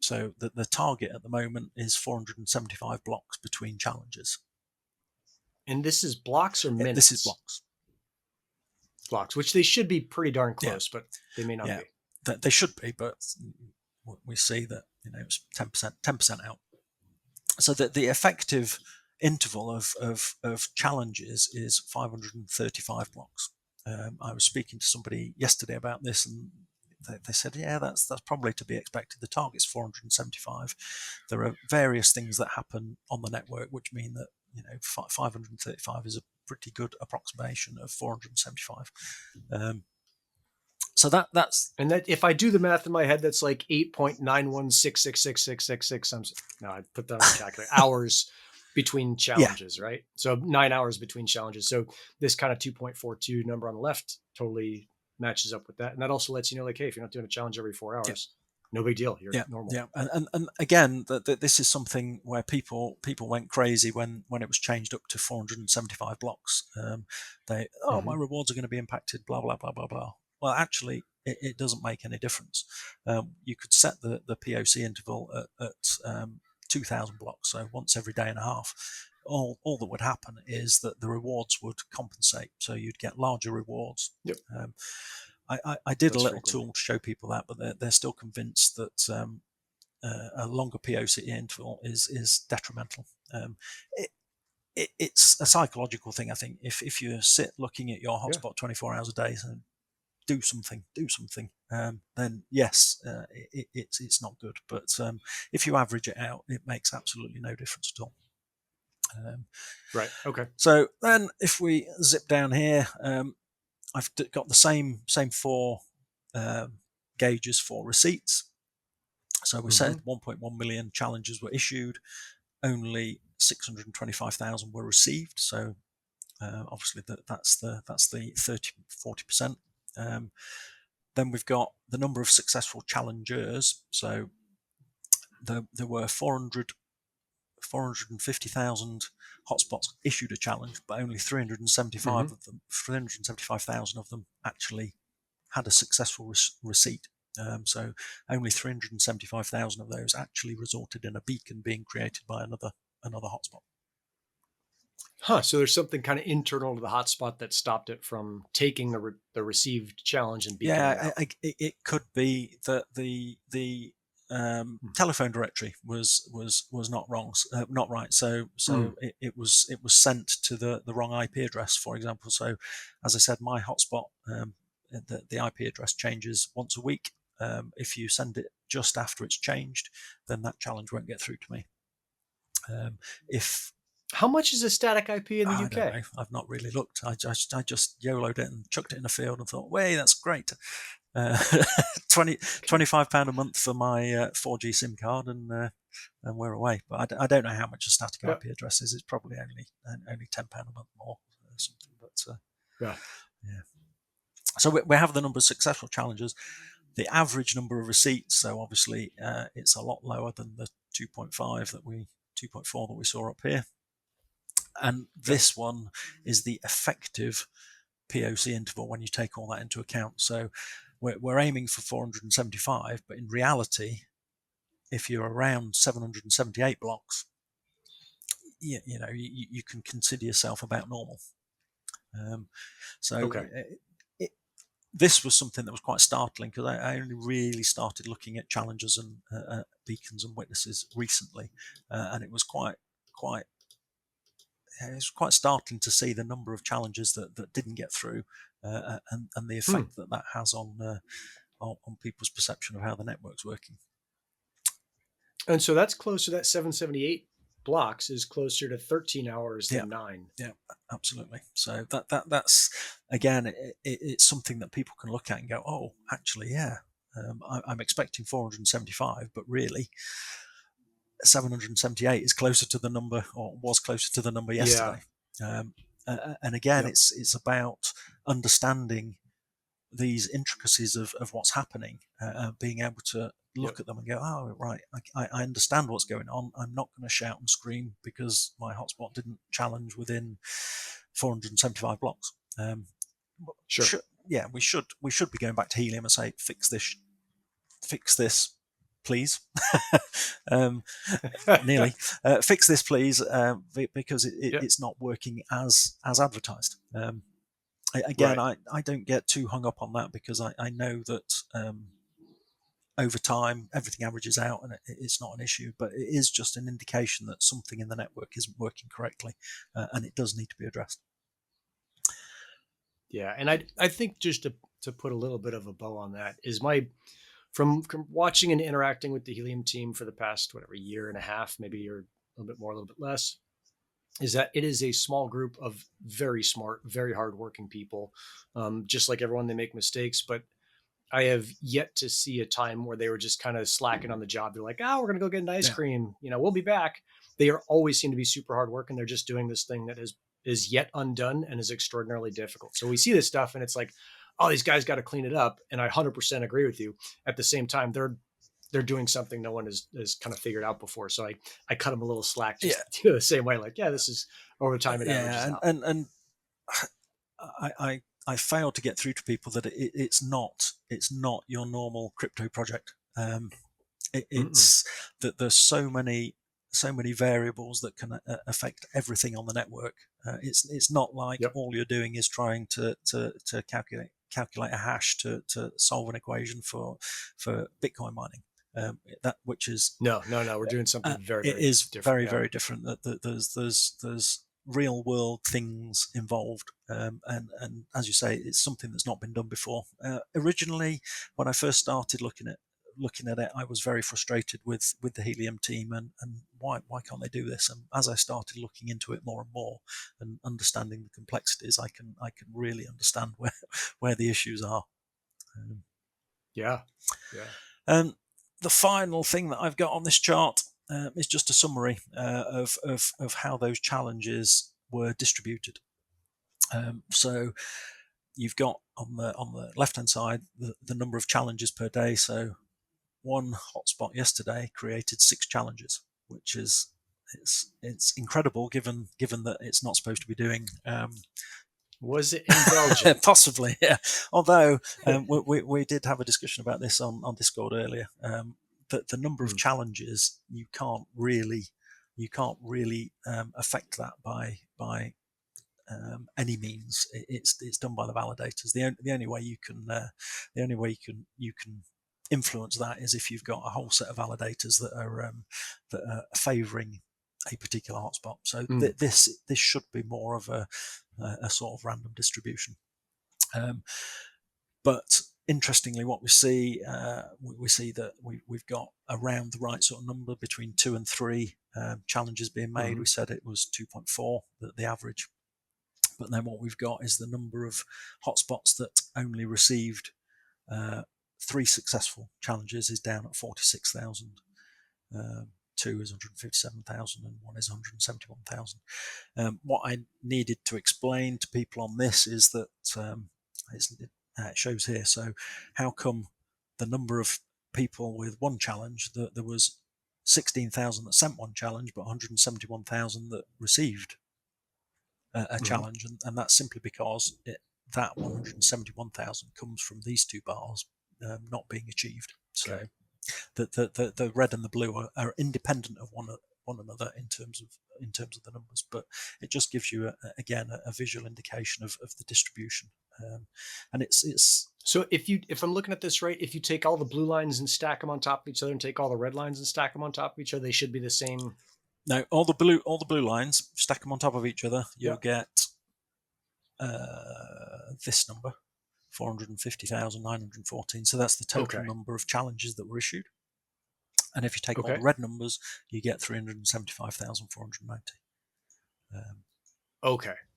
So the target at the moment is 475 blocks between challenges. And this is blocks or minutes? This is blocks. Blocks, which they should be pretty darn close, but they may not be. They should be, but we see that it's 10% out. So that the effective interval of challenges is 535 blocks. I was speaking to somebody yesterday about this, and they said, that's probably to be expected. The target's 475. There are various things that happen on the network which mean that 535 is a pretty good approximation of 475. So that's and that, if I do the math in my head, that's like 8.916666666. No, I put that on the calculator. Hours between Yeah. challenges, right? So 9 hours between challenges. So this kind of 2.42 number on the left totally matches up with that. And that also lets you know, like, hey, if you're not doing a challenge every 4 hours, no big deal. You're normal. Yeah, and again, this is something where people went crazy when it was changed up to 475 blocks. My rewards are going to be impacted, blah blah blah blah blah. Well, actually, it doesn't make any difference. You could set the POC interval at 2,000 blocks, so once every day and a half. All that would happen is that the rewards would compensate, so you'd get larger rewards. Yep. I did a little tool to show people that, but they're still convinced that a longer POC interval is detrimental. It's a psychological thing, I think. If you sit looking at your hotspot 24 hours a day and do something, then yes, it's not good. But if you average it out, it makes absolutely no difference at all. Right. Okay. So then, if we zip down here, I've got the same 4 gauges for receipts. So we said 1.1 million challenges were issued, only 625,000 were received. So obviously that's the 40%. Then we've got the number of successful challengers. So there were 450,000 hotspots issued a challenge, but only 375,000 of them actually had a successful receipt. So only 375,000 of those actually resulted in a beacon being created by another hotspot. So there's something kind of internal to the hotspot that stopped it from taking the received challenge and beaconing it. It could be that the telephone directory was not right. So it was sent to the wrong IP address, for example. So as I said, my hotspot, the IP address changes once a week. If you send it just after it's changed, then that challenge won't get through to me. How much is a static IP in the UK? I don't know. I've not really looked. I just YOLO'd it and chucked it in a field and thought, "Way, that's great." £25 a month for my 4G SIM card, and we're away. But I don't know how much a static IP address is. It's probably only £10 a month more or something. But yeah. So we have the number of successful challenges, the average number of receipts. So obviously it's a lot lower than the 2.4 that we saw up here. And this one is the effective POC interval when you take all that into account. So we're aiming for 475, but in reality, if you're around 778 blocks, you can consider yourself about normal. This was something that was quite startling, because I only really started looking at challenges and beacons and witnesses recently, and it was quite startling to see the number of challenges that didn't get through, and the effect that has on people's perception of how the network's working. And so that's closer. That 778 blocks is closer to 13 hours than 9. Yeah, absolutely. So that's again, it's something that people can look at and go, oh, actually, yeah, I'm expecting 475, but really 778 is closer to the number, or was closer to the number yesterday. And again, it's about understanding these intricacies of what's happening, being able to look at them and go, oh, right, I understand what's going on. I'm not going to shout and scream because my hotspot didn't challenge within 475 blocks. Sure. We should be going back to Helium and say, fix this, please. Nearly. Fix this, please, because it's not working as advertised. Again, I don't get too hung up on that, because I know that over time everything averages out and it's not an issue, but it is just an indication that something in the network isn't working correctly, and it does need to be addressed. Yeah, and I think just to put a little bit of a bow on that is from watching and interacting with the Helium team for the past year and a half, maybe, or a little bit more, a little bit less, is that it is a small group of very smart, very hardworking people. Just like everyone, they make mistakes, but I have yet to see a time where they were just kind of slacking on the job. They're like, we're going to go get an ice cream. We'll be back. they are always seem to be super hard work, and they're just doing this thing that is yet undone and is extraordinarily difficult. So we see this stuff and it's like, oh, these guys got to clean it up. And I 100% agree with you. At the same time, they're doing something no one has kind of figured out before. So I cut them a little slack just the same way. Like, yeah, this is over time it averages out. And I fail to get through to people that it's not your normal crypto project. It's that there's so many variables that can affect everything on the network. It's not like all you're doing is trying to calculate a hash to solve an equation for Bitcoin mining. That which is no, we're doing something very it is different. very different. That there's real world things involved, and as you say, it's something that's not been done before. Originally, when I first started looking at it, I was very frustrated with the Helium team and why can't they do this? And as I started looking into it more and more and understanding the complexities, I can really understand where the issues are. The final thing that I've got on this chart is just a summary of how those challenges were distributed. So you've got on the left hand side the number of challenges per day. So one hotspot yesterday created 6 challenges, which is it's incredible given that it's not supposed to be doing. Was it in Belgium? Possibly, yeah. Although we did have a discussion about this on Discord earlier. That the number of challenges you can't really affect that by any means. It's done by the validators. The only way you can influence that is if you've got a whole set of validators that are favouring a particular hotspot. So this should be more of a sort of random distribution. But interestingly, what we see that we've got around the right sort of number between 2 and 3 challenges being made. We said it was 2.4, the average. But then what we've got is the number of hotspots that only received 3 successful challenges is down at 46,000. 2 is 157,000 and 1 is 171,000. What I needed to explain to people on this is that it shows here. So how come the number of people with 1 challenge, that there was 16,000 that sent 1 challenge, but 171,000 that received a challenge, and that's simply because that 171,000 comes from these 2 bars not being achieved. So the red and the blue are independent of one another in terms of the numbers, but it just gives you a visual indication of the distribution. And it's so if I'm looking at this right, if you take all the blue lines and stack them on top of each other and take all the red lines and stack them on top of each other, they should be the same. No, all the blue lines, stack them on top of each other, you'll get this number, 450,914. So that's the total number of challenges that were issued. And if you take all the red numbers, you get 375,490.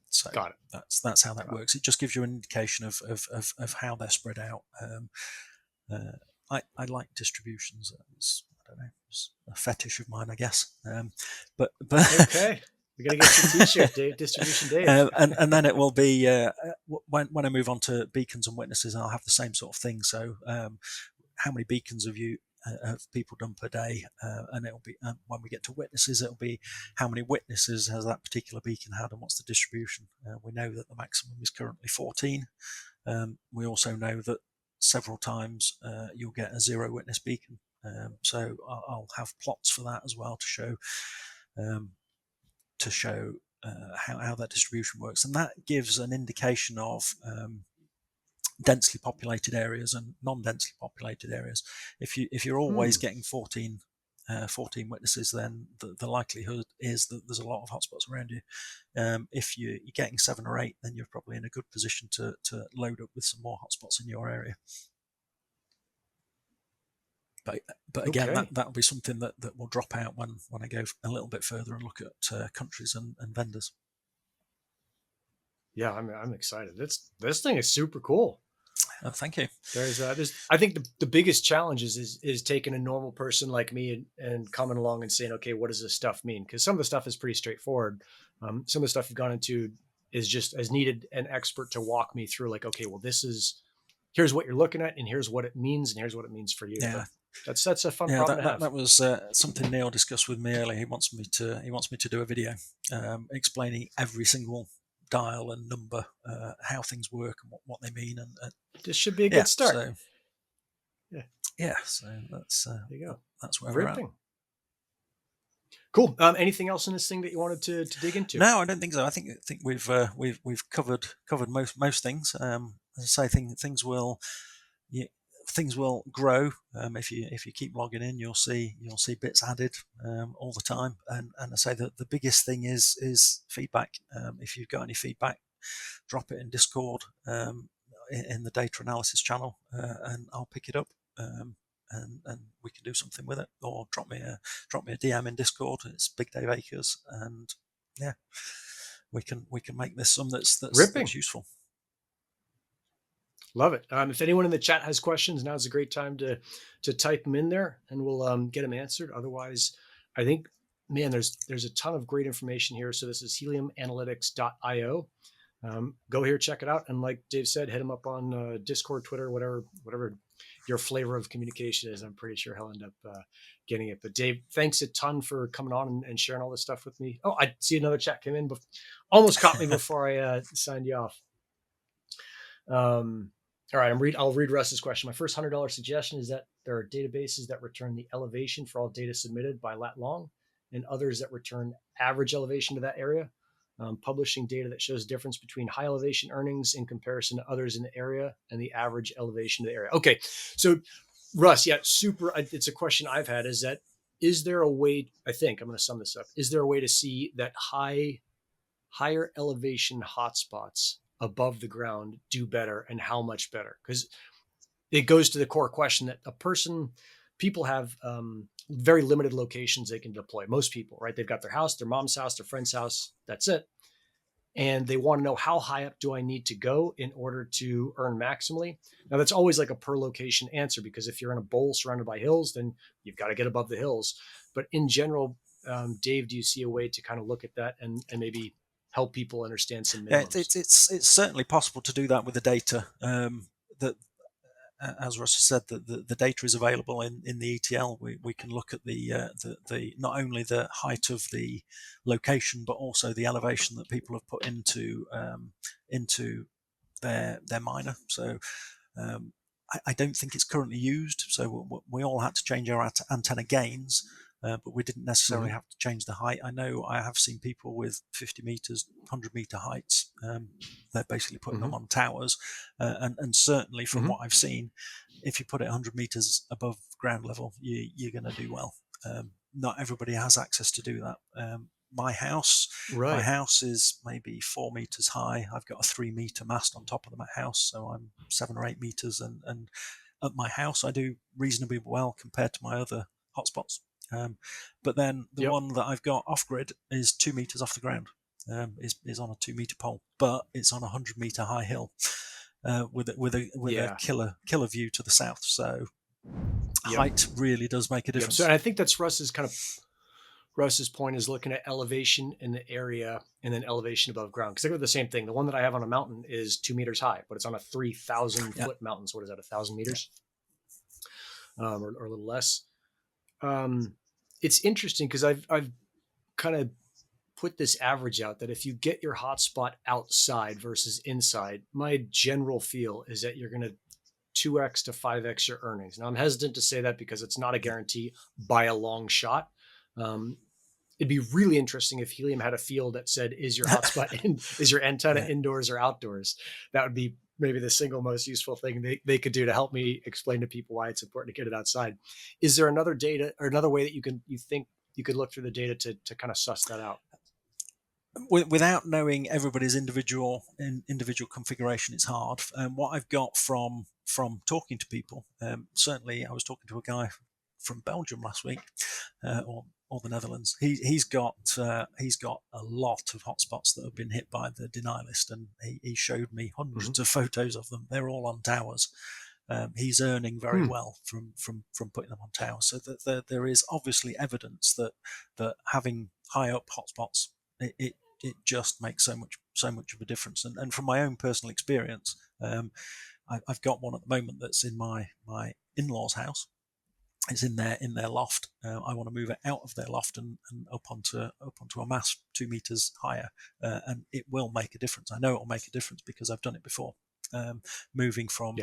So got it. That's how that works. It just gives you an indication of how they're spread out. I like distributions. I don't know, it's a fetish of mine, I guess. But okay, we gotta get your t-shirt, Dave. Distribution Dave. And then it will be when I move on to beacons and witnesses, I'll have the same sort of thing. So how many beacons have people done per day? And it'll be when we get to witnesses, it'll be how many witnesses has that particular beacon had, and what's the distribution. We know that the maximum is currently 14. We also know that several times you'll get a 0 witness beacon. So I'll have plots for that as well to show how that distribution works, and that gives an indication of densely populated areas and non-densely populated areas. If you're always getting 14 witnesses, then the likelihood is that there's a lot of hotspots around you. If you're getting 7 or 8, then you're probably in a good position to load up with some more hotspots in your area. But again, that'll be something that will drop out when I go a little bit further and look at countries and vendors. Yeah, I'm excited. This thing is super cool. Thank you. There's I think the biggest challenge is taking a normal person like me and coming along and saying, okay, what does this stuff mean? Because some of the stuff is pretty straightforward. Some of the stuff you've gone into is just as needed an expert to walk me through, like, okay, well, here's what you're looking at, and here's what it means, and here's what it means for you. Yeah. But that's a fun Yeah, problem to have. that was something Neil discussed with me earlier. He wants me to do a video explaining every single dial and number, how things work and what they mean, and This should be a good start. So, so that's there you go. That's where we're at. Cool. Anything else in this thing that you wanted to dig into? No, I don't think so. I think we've covered most things. As I say, things will grow. If you keep logging in, you'll see bits added all the time. And I say that the biggest thing is feedback. If you've got any feedback, drop it in Discord, in the data analysis channel, and I'll pick it up. And we can do something with it, or drop me a DM in Discord. It's Big Dave Akers, and we can make this some that's useful. Love it. If anyone in the chat has questions, now's a great time to type them in there, and we'll get them answered. Otherwise, I think, man, there's a ton of great information here. So this is heliumanalytics.io. Go here, check it out, and like Dave said, hit him up on Discord, Twitter, whatever your flavor of communication is. I'm pretty sure he'll end up getting it. But Dave, thanks a ton for coming on and sharing all this stuff with me. Oh, I see another chat came in, almost caught me before I signed you off. All right, I'll read Russ's question. My first $100 suggestion is that there are databases that return the elevation for all data submitted by lat long, and others that return average elevation to that area. Publishing data that shows difference between high elevation earnings in comparison to others in the area and the average elevation of the area. Okay, so Russ, it's a question I've had, is there a way, I think I'm going to sum this up, is there a way to see that higher elevation hotspots above the ground do better, and how much better? Because it goes to the core question that people have very limited locations they can deploy. Most people, right? They've got their house, their mom's house, their friend's house. That's it. And they want to know, how high up do I need to go in order to earn maximally? Now, that's always like a per location answer, because if you're in a bowl surrounded by hills, then you've got to get above the hills. But in general, Dave, do you see a way to kind of look at that and maybe help people understand some minimums? Yeah, it's certainly possible to do that with the data. As Russ said, the data is available in the ETL. We can look at the not only the height of the location, but also the elevation that people have put into their miner. So I don't think it's currently used. So we all had to change our antenna gains, but we didn't necessarily have to change the height. I know I have seen people with 50 meters, 100 meter heights. They're basically putting them on towers. And certainly from what I've seen, if you put it 100 meters above ground level, you're going to do well. Not everybody has access to do that. My house is maybe 4 meters high. I've got a 3 meter mast on top of my house, so I'm 7 or 8 meters. And at my house, I do reasonably well compared to my other hotspots. But then the one that I've got off grid is 2 meters off the ground. Is on a 2 meter pole, but it's on a 100 meter high hill with a killer view to the south. So height really does make a difference. So, and I think that's Russ's point, is looking at elevation in the area and then elevation above ground. Because they're the same thing. The one that I have on a mountain is 2 meters high, but it's on a 3,000 foot mountain. So what is that, 1,000 meters? Or a little less. It's interesting because I've kind of put this average out that if you get your hotspot outside versus inside, my general feel is that you're going to 2x to 5x your earnings. Now, I'm hesitant to say that because it's not a guarantee by a long shot. It'd be really interesting if Helium had a field that said, is your hotspot is your antenna indoors or outdoors? That would be maybe the single most useful thing they could do to help me explain to people why it's important to get it outside. Is there another way that you think you could look through the data to kind of suss that out? Without knowing everybody's individual configuration, it's hard. What I've got from talking to people, certainly I was talking to a guy from Belgium last week, or the Netherlands. He's got a lot of hotspots that have been hit by the deny list, and he showed me hundreds of photos of them. They're all on towers. He's earning very well from putting them on towers. So that there is obviously evidence that having high up hotspots, it just makes so much of a difference. And from my own personal experience, I've got one at the moment that's in my in-laws' house. It's in their loft. I want to move it out of their loft and up onto a mast 2 meters higher, and it will make a difference. I know it will make a difference because I've done it before. Moving from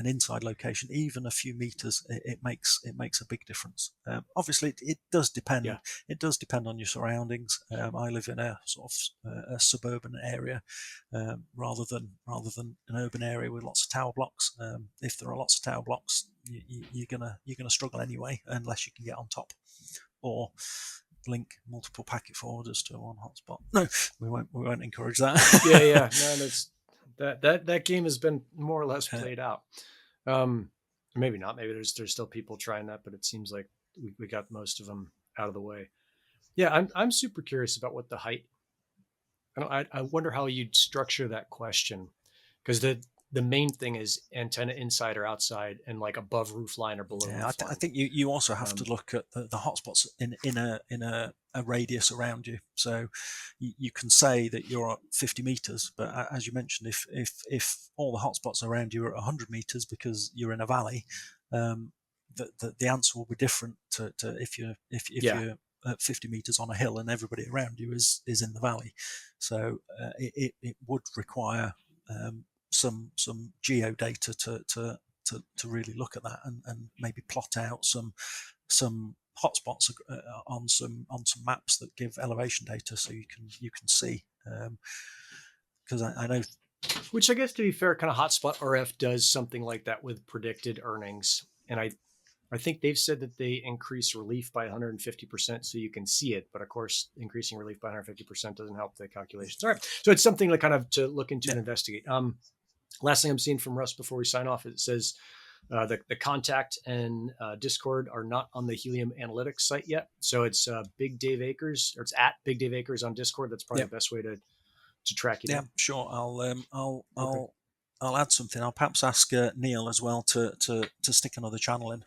an inside location, even a few meters, it makes a big difference. Obviously, it does depend. Yeah. It does depend on your surroundings. I live in a sort of a suburban area rather than an urban area with lots of tower blocks. If there are lots of tower blocks, you're gonna struggle anyway, unless you can get on top or link multiple packet forwarders to one hotspot. No, we won't encourage that. Yeah. No, that's. That game has been more or less played out. Maybe not. Maybe there's still people trying that, but it seems like we got most of them out of the way. Yeah, I'm super curious about what the height. I wonder how you'd structure that question, because the main thing is antenna inside or outside, and like above roof line or below. Yeah, I think you also have to look at the hotspots in a radius around you. So you can say that you're at 50 meters, but as you mentioned, if all the hotspots around you are at 100 meters because you're in a valley, the answer will be different to if you're at 50 meters on a hill and everybody around you is in the valley. So it would require some geodata to really look at that and maybe plot out some hotspots on some maps that give elevation data, so you can see. Because I know, which I guess, to be fair, kind of Hotspot RF does something like that with predicted earnings, and I think they've said that they increase relief by 150% so you can see it. But of course, increasing relief by 150% doesn't help the calculations. All right. So it's something to kind of to look into and investigate. Last thing I'm seeing from Russ before we sign off, it says the contact and Discord are not on the Helium Analytics site yet. So it's Big Dave Akers, or it's at Big Dave Akers on Discord. That's probably the best way to track you down. Yeah, sure. I'll add something. I'll perhaps ask Neil as well to stick another channel in.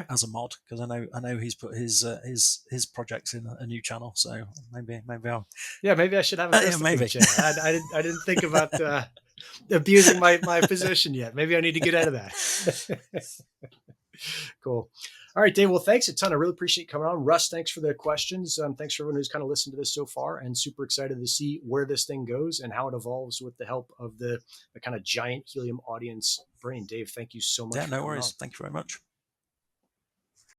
As a mod, because I know he's put his projects in a new channel, so maybe maybe I should have a maybe channel. I didn't think about abusing my position yet. Maybe I need to get out of that. Cool. All right, Dave. Well, thanks a ton. I really appreciate you coming on. Russ, thanks for the questions. Thanks for everyone who's kind of listened to this so far, and super excited to see where this thing goes and how it evolves with the help of the kind of giant Helium audience brain. Dave, thank you so much. Yeah, no worries. Thank you very much.